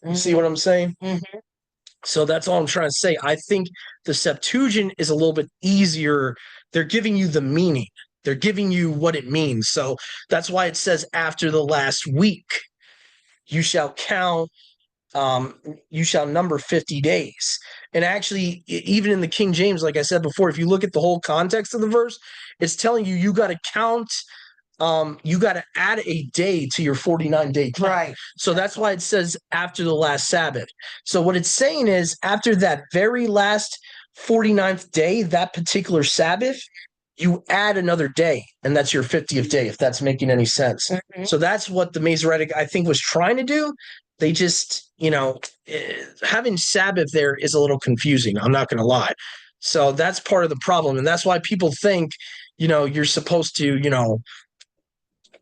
You see what I'm saying? Mm-hmm. So that's all I'm trying to say. I think the Septuagint is a little bit easier. They're giving you the meaning. They're giving you what it means. So that's why it says after the last week, you shall count, you shall number 50 days. And actually, even in the King James, like I said before, if you look at the whole context of the verse, it's telling you got to count you got to add a day to your 49-day count. Right. So that's why it says after the last Sabbath. So what it's saying is after that very last 49th day, that particular Sabbath, you add another day, and that's your 50th day, if that's making any sense. Mm-hmm. So that's what the Masoretic, I think, was trying to do. They just, having Sabbath there is a little confusing. I'm not going to lie. So that's part of the problem. And that's why people think, you're supposed to,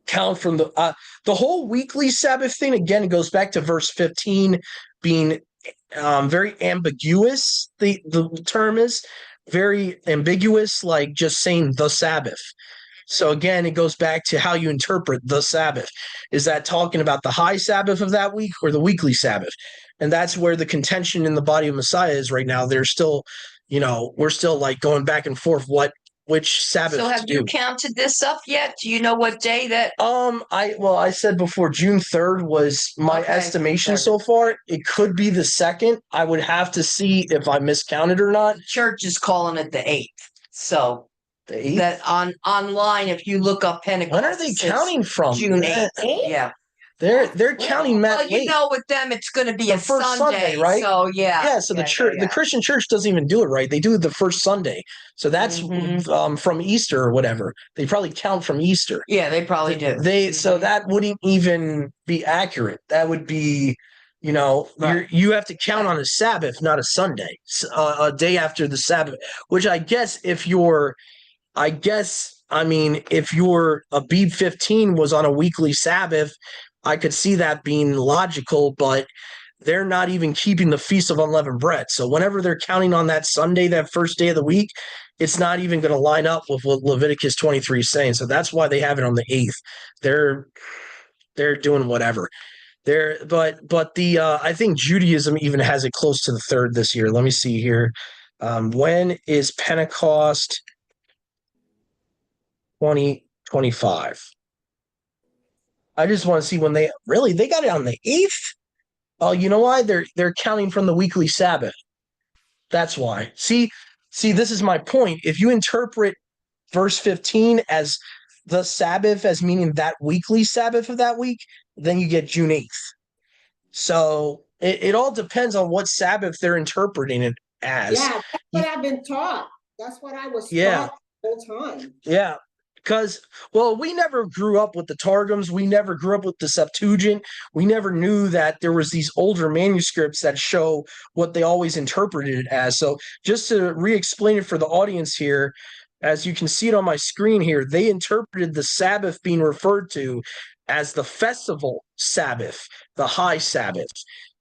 count from the whole weekly Sabbath thing. Again, it goes back to verse 15 being very ambiguous. The term is very ambiguous, like just saying the Sabbath. So again, it goes back to how you interpret the Sabbath. Is that talking about the high Sabbath of that week or the weekly Sabbath? And that's where the contention in the body of Messiah is right now. They're still, we're still like going back and forth which Sabbath So have to you do. counted this up yet? Do you know what day that? I said before June 3rd was my estimation so far. It could be the 2nd. I would have to see if I miscounted or not. Church is calling it the 8th. So The 8th? that online, if you look up Pentecost, when are they counting from? June 8th. Yeah. They're counting that late. With them, it's going to be the a first Sunday, right? So yeah. Yeah. So the church, the Christian church doesn't even do it right. They do it the first Sunday. So that's from Easter or whatever. They probably count from Easter. Yeah, they probably do. So that wouldn't even be accurate. That would be, right. You have to count on a Sabbath, not a Sunday, a day after the Sabbath. Which I guess if your Abib 15 was on a weekly Sabbath, I could see that being logical, but they're not even keeping the Feast of Unleavened Bread. So whenever they're counting on that Sunday, that first day of the week, it's not even going to line up with what Leviticus 23 is saying. So that's why they have it on the 8th. They're doing whatever. But I think Judaism even has it close to the 3rd this year. Let me see here. When is Pentecost 2025? I just want to see when they got it on the 8th. Oh, you know why? They're counting from the weekly Sabbath. That's why. See, this is my point. If you interpret verse 15 as the Sabbath as meaning that weekly Sabbath of that week, then you get June 8th. So it all depends on what Sabbath they're interpreting it as. Yeah, that's what I've been taught. That's what I was taught the whole time. Yeah. Because, we never grew up with the Targums. We never grew up with the Septuagint. We never knew that there was these older manuscripts that show what they always interpreted it as. So just to re-explain it for the audience here, as you can see it on my screen here, they interpreted the Sabbath being referred to as the festival Sabbath, the high Sabbath.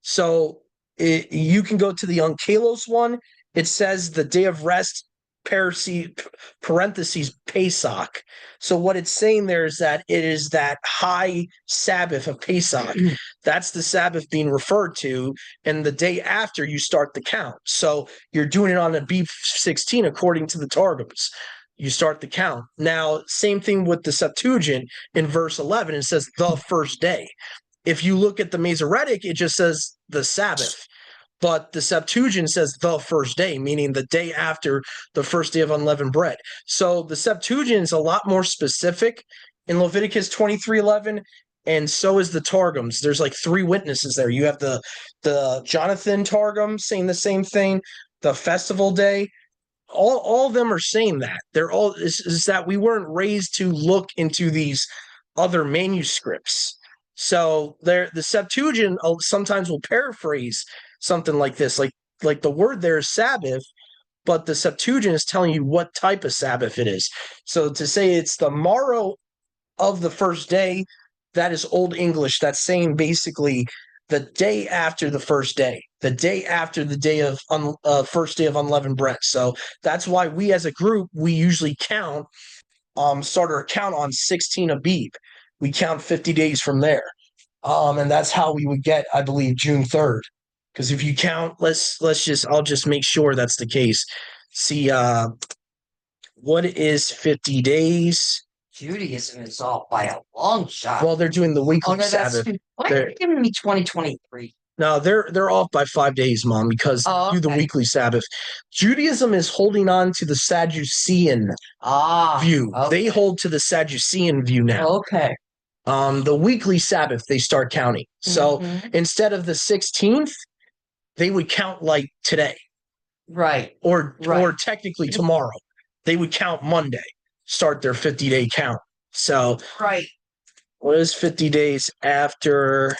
So you can go to the Onkelos one. It says the day of rest, parentheses Pesach. So what it's saying there is that it is that high Sabbath of Pesach. That's the Sabbath being referred to, and the day after you start the count. So you're doing it on Abib 16 according to the Targums. You start the count. Now, same thing with the Septuagint in verse 11. It says the first day. If you look at the Masoretic, it just says the Sabbath. But the Septuagint says the first day, meaning the day after the first day of unleavened bread. So the Septuagint is a lot more specific in Leviticus 23:11, and so is the Targums. There's like 3 witnesses there. You have the Jonathan Targum saying the same thing, the festival day. All of them are saying that. They're all is that we weren't raised to look into these other manuscripts. So the Septuagint sometimes will paraphrase something like this, like the word there is Sabbath, but the Septuagint is telling you what type of Sabbath it is. So to say it's the morrow of the first day, that is Old English. That's saying basically the day after the first day, the day after the day of first day of unleavened bread. So that's why we as a group, we usually start our count on 16 Abib. We count 50 days from there. And that's how we would get, I believe, June 3rd. Because if you count, I'll just make sure that's the case. See, what is 50 days? Judaism is off by a long shot. Well, they're doing the weekly Sabbath. Why are you giving me 2023? No, they're off by 5 days, Mom, because Oh, do the okay. weekly Sabbath. Judaism is holding on to the Sadducean view. Okay. They hold to the Sadducean view now. Okay. The weekly Sabbath they start counting. So Mhm. instead of the 16th, they would count like today, Right. or Right. technically tomorrow. They would count Monday, start their 50-day count. So Right. what is 50 days after?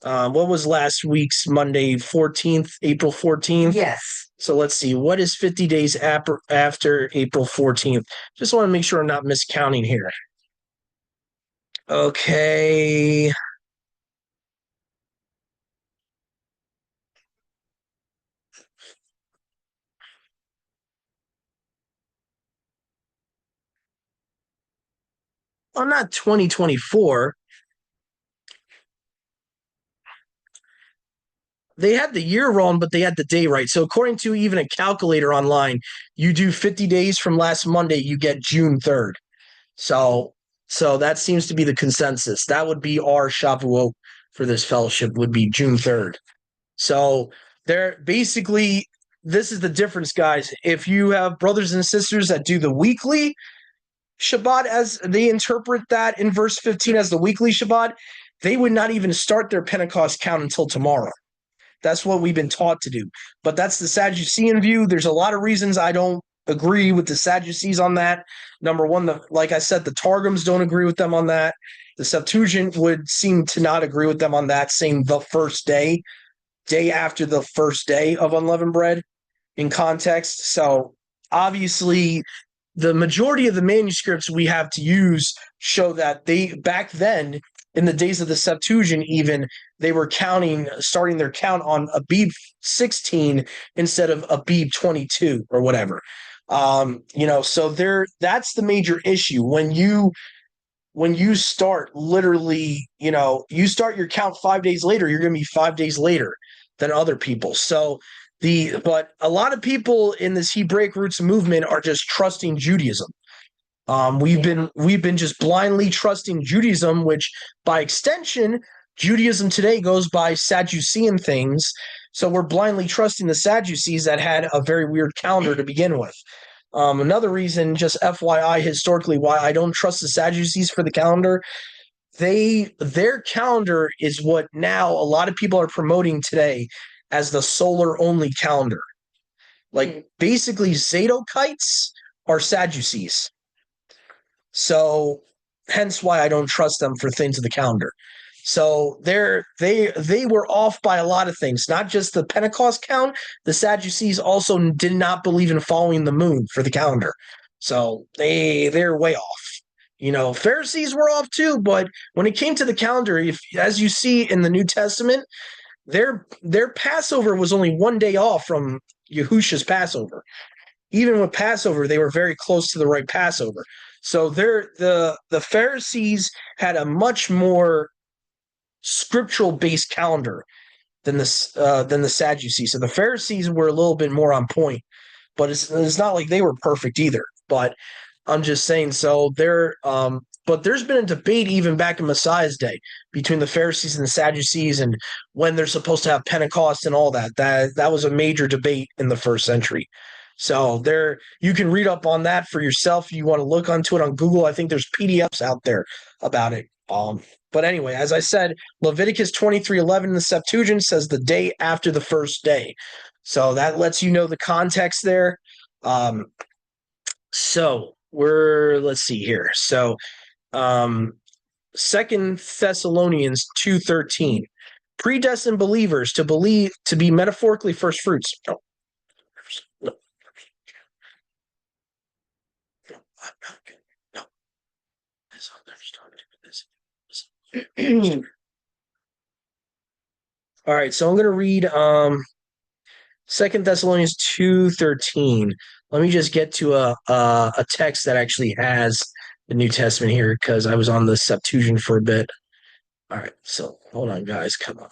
What was last week's Monday, 14th, April 14th? Yes. So let's see. What is 50 days after April 14th? Just want to make sure I'm not miscounting here. Okay. Well, not 2024. They had the year wrong, but they had the day right. So according to even a calculator online, you do 50 days from last Monday, you get June 3rd. So that seems to be the consensus. That would be our Shavuot for this fellowship, would be June 3rd. So they're basically, this is the difference, guys. If you have brothers and sisters that do the weekly Shabbat, as they interpret that in verse 15 as the weekly Shabbat, they would not even start their Pentecost count until tomorrow. That's what we've been taught to do. But that's the Sadducean view. There's a lot of reasons I don't agree with the Sadducees on that. Number one, like I said, the Targums don't agree with them on that. The Septuagint would seem to not agree with them on that, saying the first day after the first day of unleavened bread in context. So obviously, the majority of the manuscripts we have to use show that they, back then, in the days of the Septuagint even, they were starting their count on Abib 16 instead of Abib 22 or whatever. So that's the major issue. When you start literally, you start your count 5 days later, you're going to be 5 days later than other people. So but a lot of people in this Hebraic roots movement are just trusting Judaism. We've been just blindly trusting Judaism, which by extension, Judaism today goes by Sadducean things. So we're blindly trusting the Sadducees that had a very weird calendar to begin with. Another reason, just FYI, historically, why I don't trust the Sadducees for the calendar, their calendar is what now a lot of people are promoting today as the solar only calendar. Like basically Zadokites are Sadducees. So hence why I don't trust them for things of the calendar. So they were off by a lot of things, not just the Pentecost count. The Sadducees also did not believe in following the moon for the calendar. So they're way off. Pharisees were off too, but when it came to the calendar, as you see in the New Testament, their Passover was only 1 day off from Yahusha's Passover. Even with Passover, they were very close to the right Passover. So the Pharisees had a much more scriptural based calendar than the Sadducees. So the Pharisees were a little bit more on point, but it's not like they were perfect either. But I'm just saying. So but there's been a debate even back in Messiah's day between the Pharisees and the Sadducees, and when they're supposed to have Pentecost and all that. That was a major debate in the first century. So you can read up on that for yourself. If you want to look onto it on Google, I think there's PDFs out there about it. But anyway, as I said, Leviticus 23:11 in the Septuagint says the day after the first day. So that lets you know the context there. So let's see here. So 2 Thessalonians 2:13, predestined believers to be metaphorically first fruits. No. I'm not good. No. All right, so I'm going to read 2 Thessalonians 2:13. Let me just get to a text that actually has the New Testament here, because I was on the Septuagint for a bit. All right, so hold on, guys. Come on.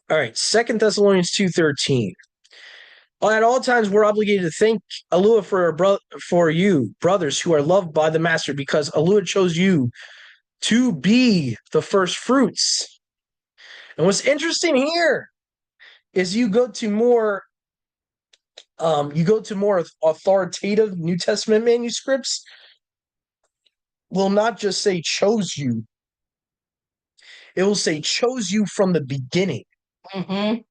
All right, 2 Thessalonians 2:13. At all times, we're obligated to thank Alua for you, brothers who are loved by the Master, because Alua chose you to be the first fruits. And what's interesting here is you go to more authoritative New Testament manuscripts will not just say chose you. It will say chose you from the beginning. Mm-hmm.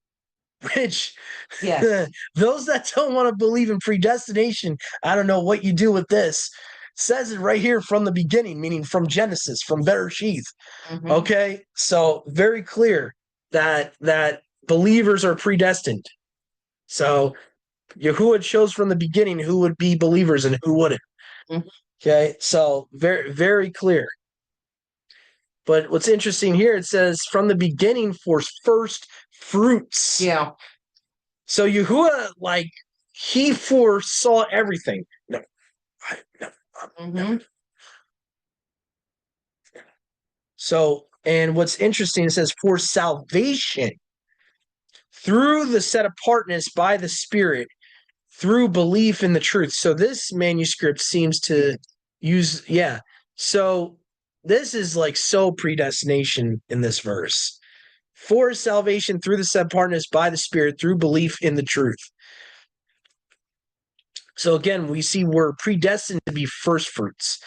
Which, Yes. those that don't want to believe in predestination, I don't know what you do with this. Says it right here from the beginning, meaning from Genesis, from Bereshith. Mm-hmm. Okay, so very clear that believers are predestined. So Yahuwah chose from the beginning who would be believers and who wouldn't. Mm-hmm. Okay, so very, very clear. But what's interesting here, it says from the beginning for first fruits. Yeah. So Yahuwah, like, he foresaw everything. No. Mm-hmm. So, and what's interesting, it says for salvation through the set apartness by the Spirit, through belief in the truth. So this manuscript seems to use, yeah. So this is like so predestination in this verse. For salvation through the set apartness by the Spirit, through belief in the truth. So again, we see we're predestined to be first fruits.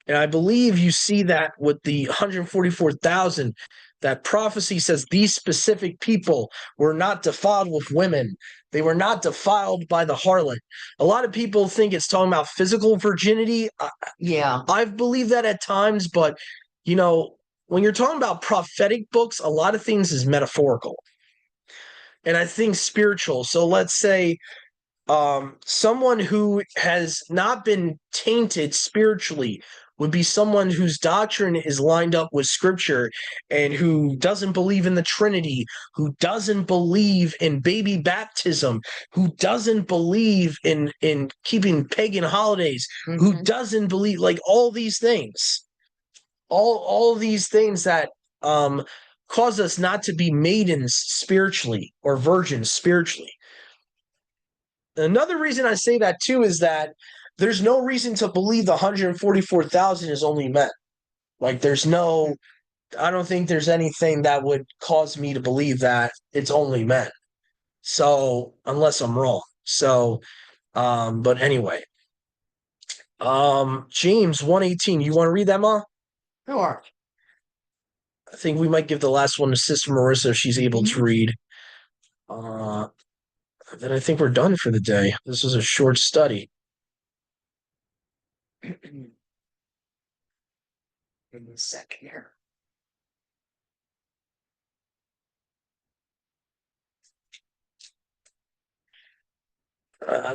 And I believe you see that with the 144,000, that prophecy says these specific people were not defiled with women. They were not defiled by the harlot. A lot of people think it's talking about physical virginity. Yeah. I've believed that at times, but, you know, when you're talking about prophetic books, a lot of things is metaphorical. And I think spiritual. So let's say someone who has not been tainted spiritually would be someone whose doctrine is lined up with scripture and who doesn't believe in the Trinity, who doesn't believe in baby baptism, who doesn't believe in keeping pagan holidays, Mm-hmm. who doesn't believe, like, all these things, all these things that cause us not to be maidens spiritually or virgins spiritually. Another reason I say that too is that there's no reason to believe the 144,000 is only men. Like, I don't think there's anything that would cause me to believe that it's only men. So, unless I'm wrong. So, but anyway. James 1:18. You want to read that, Ma? Sure. I think we might give the last one to Sister Marissa if she's able to read. Then I think we're done for the day. This was a short study. In a second here.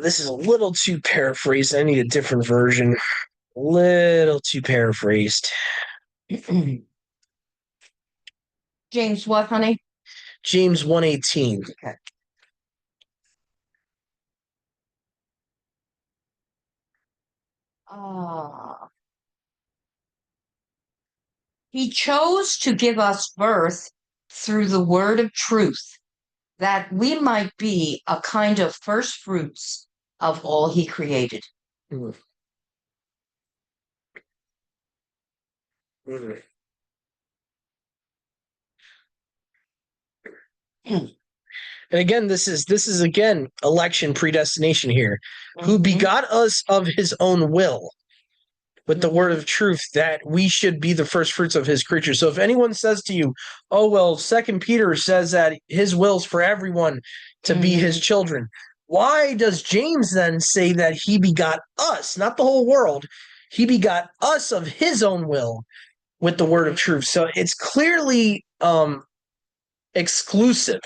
This is a little too paraphrased. I need a different version. Little too paraphrased. James, what, honey? James 1:18. Okay. He chose to give us birth through the word of truth, that we might be a kind of first fruits of all he created. Mm. Mm. And again, this is again election predestination here. Who begot us of his own will with the word of truth, that we should be the first fruits of his creatures. So if anyone says to you, oh, well, 2 Peter says that his will's for everyone to be his children, why does James then say that he begot us, not the whole world? He begot us of his own will with the word of truth. So it's clearly exclusive.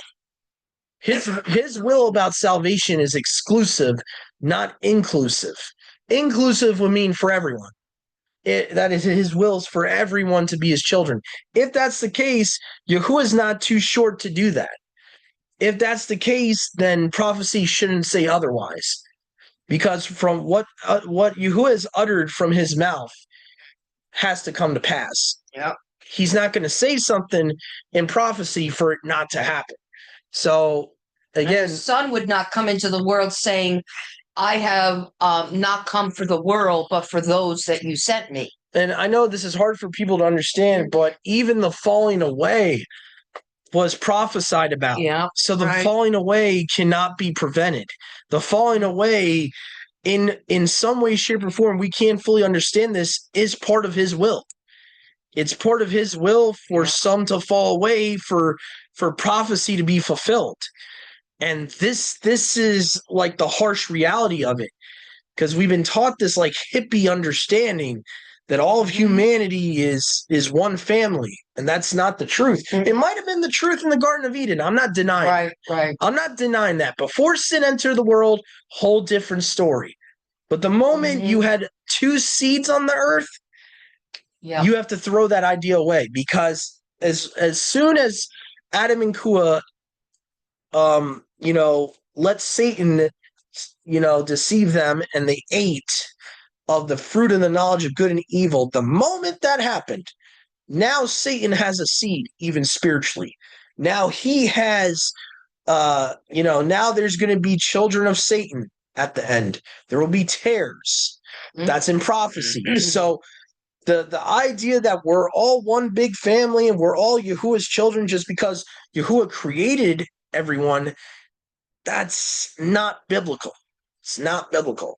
His will about salvation is exclusive, not inclusive. Inclusive would mean for everyone. That is, his wills for everyone to be his children. If that's the case, Yahuwah is not too short to do that. If that's the case, then prophecy shouldn't say otherwise, because from what Yahuwah has uttered from his mouth has to come to pass. Yeah, he's not going to say something in prophecy for it not to happen. So again, the Son would not come into the world saying, I have not come for the world, but for those that you sent me. and I know this is hard for people to understand, but even the falling away was prophesied about. Yeah. So the right. falling away cannot be prevented. The falling away in some way, shape, or form, we can't fully understand this, is part of his will. It's part of his will for Yeah. some to fall away, for prophecy to be fulfilled. And this is like the harsh reality of it, because we've been taught this like hippie understanding that all of humanity is one family, and that's not the truth. It might have been the truth in the Garden of Eden. I'm not denying. Right. I'm not denying that. Before sin entered the world, whole different story. But the moment you had two seeds on the earth, you have to throw that idea away, because as soon as Adam and Kua, let Satan, deceive them, and they ate of the fruit of the knowledge of good and evil, the moment that happened, now Satan has a seed, even spiritually. Now he has, now there's going to be children of Satan at the end. There will be tares. That's in prophecy. So the idea that we're all one big family and we're all Yahuwah's children just because Yahuwah created everyone, that's not biblical. It's not biblical.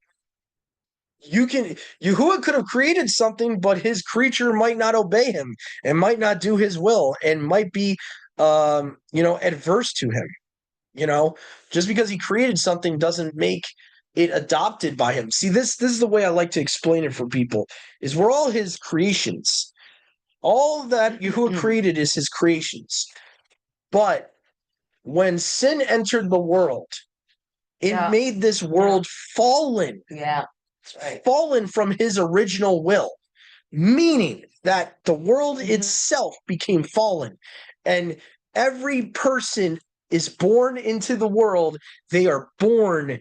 Yahuwah could have created something, but his creature might not obey him and might not do his will and might be, adverse to him. Just because he created something doesn't make it adopted by him. See, this is the way I like to explain it for people, is we're all his creations. All that Yahuwah created is his creations. But when sin entered the world, it made this world fallen. Yeah. That's right. Fallen from his original will, meaning that the world itself became fallen, and every person is born into the world. They are born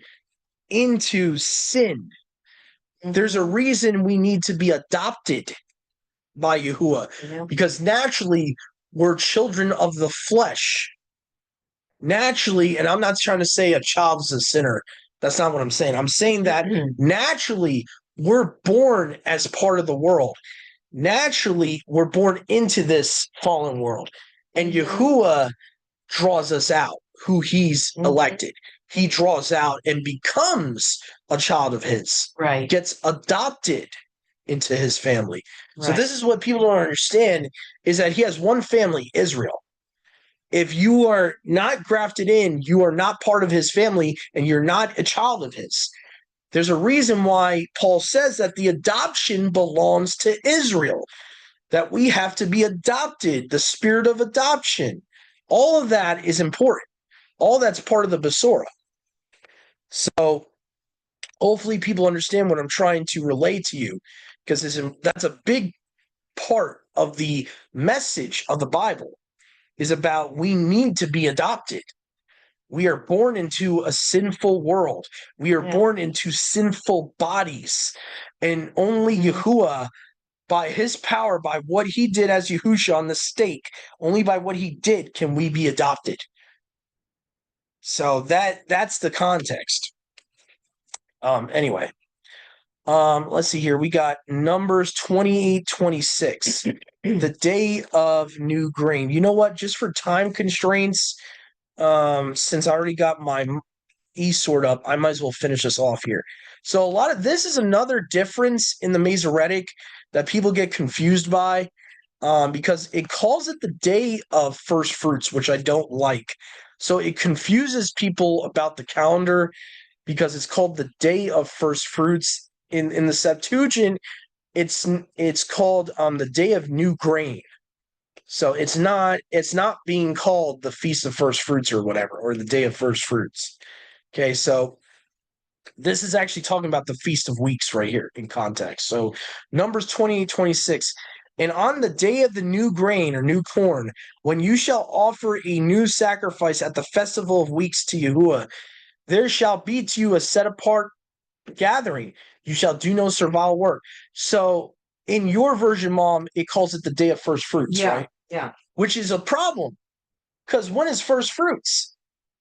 into sin. There's a reason we need to be adopted by Yahuwah, because naturally we're children of the flesh. Naturally, and I'm not trying to say a child is a sinner. That's not what I'm saying. I'm saying that naturally we're born as part of the world. Naturally, we're born into this fallen world. And Yahuwah draws us out, who he's elected. He draws out and becomes a child of his. Right. Gets adopted into his family. Right. So this is what people don't understand, is that he has one family, Israel. If you are not grafted in, you are not part of his family, and you're not a child of his. There's a reason why Paul says that the adoption belongs to Israel, that we have to be adopted, the spirit of adoption. All of that is important. All that's part of the Besorah. So hopefully people understand what I'm trying to relay to you, because that's a big part of the message of the Bible, is about we need to be adopted. We are born into a sinful world. We are born into sinful bodies. And only Yahuwah, by his power, by what he did as Yahusha on the stake, only by what he did can we be adopted. So that's the context. Anyway, let's see here. We got Numbers 28:26, the day of new grain. You know what? Just for time constraints, since I already got my e-sword up, I might as well finish this off here. So a lot of this is another difference in the Masoretic that people get confused by, because it calls it the day of first fruits, which I don't like. So it confuses people about the calendar, because it's called the day of first fruits. In the Septuagint, it's called the day of new grain. So it's not being called the Feast of First Fruits or whatever, or the Day of First Fruits. Okay, so this is actually talking about the Feast of Weeks right here in context. So Numbers 28:26, and on the day of the new grain or new corn, when you shall offer a new sacrifice at the festival of weeks to Yahuwah, there shall be to you a set apart gathering. You shall do no servile work. So in your version, Mom, it calls it the day of first fruits, right? Yeah. Which is a problem, because when is first fruits?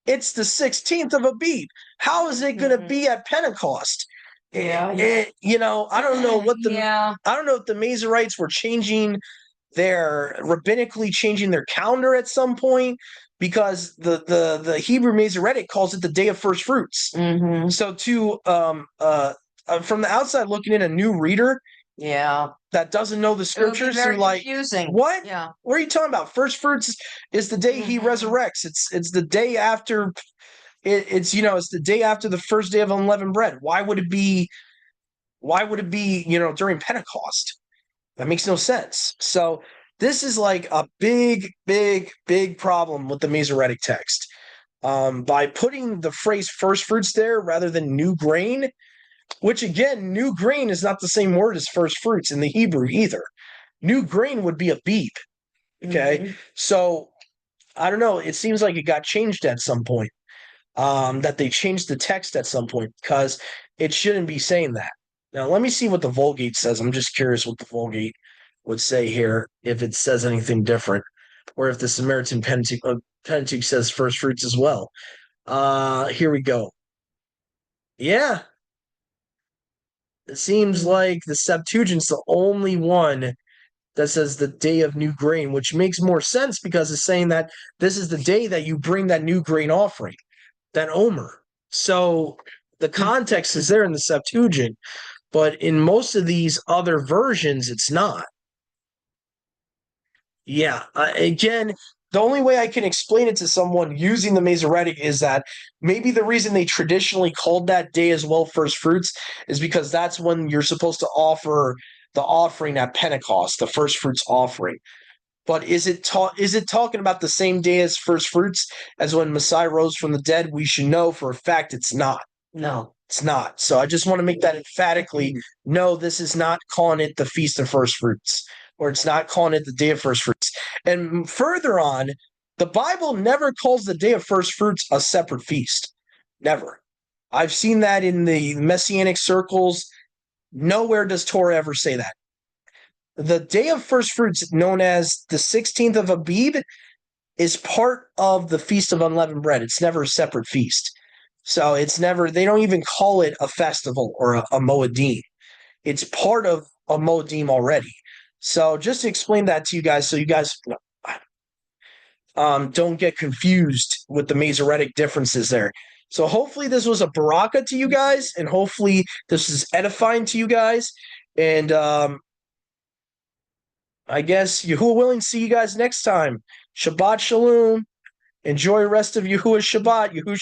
It's the 16th of Abib. How is it going to be at Pentecost? Yeah. I don't know what Yeah. I don't know if the Masoretes were changing rabbinically changing their calendar at some point, because the Hebrew Masoretic calls it the day of first fruits. Mm-hmm. So from the outside looking in, a new reader that doesn't know the scriptures, very they're like, confusing. what? Yeah. What are you talking about? First fruits is the day he resurrects. It's the day after it's the day after the first day of unleavened bread. Why would it be during Pentecost? That makes no sense. So this is like a big, big, big problem with the Masoretic text. By putting the phrase first fruits there rather than new grain, which again, new grain is not the same word as first fruits in the Hebrew either. New grain would be a beep. Okay. Mm-hmm. So I don't know. It seems like it got changed at some point. That they changed the text at some point, because it shouldn't be saying that. Now, let me see what the Vulgate says. I'm just curious what the Vulgate would say here, if it says anything different, or if the Samaritan Pentateuch says first fruits as well. Here we go. Yeah. It seems like the Septuagint's the only one that says the day of new grain, which makes more sense because it's saying that this is the day that you bring that new grain offering, that Omer. So the context is there in the Septuagint, but in most of these other versions, it's not. Yeah. Again, the only way I can explain it to someone using the Masoretic is that maybe the reason they traditionally called that day as well first fruits is because that's when you're supposed to offer the offering at Pentecost, the first fruits offering. But is it talking about the same day as first fruits as when Messiah rose from the dead? We should know for a fact it's not. No. It's not. So I just want to make that emphatically. No, this is not calling it the Feast of First Fruits, or it's not calling it the Day of First Fruits. And further on, the Bible never calls the Day of First Fruits a separate feast. Never. I've seen that in the Messianic circles. Nowhere does Torah ever say that. The Day of First Fruits, known as the 16th of Abib, is part of the Feast of Unleavened Bread. It's never a separate feast. So it's never, they don't even call it a festival or a Moedim. It's part of a Moedim already. So just to explain that to you guys, so you guys don't get confused with the Masoretic differences there. So hopefully this was a baraka to you guys, and hopefully this is edifying to you guys. And I guess Yahuwah willing, see you guys next time. Shabbat Shalom. Enjoy the rest of Yahuwah's Shabbat. Yahushua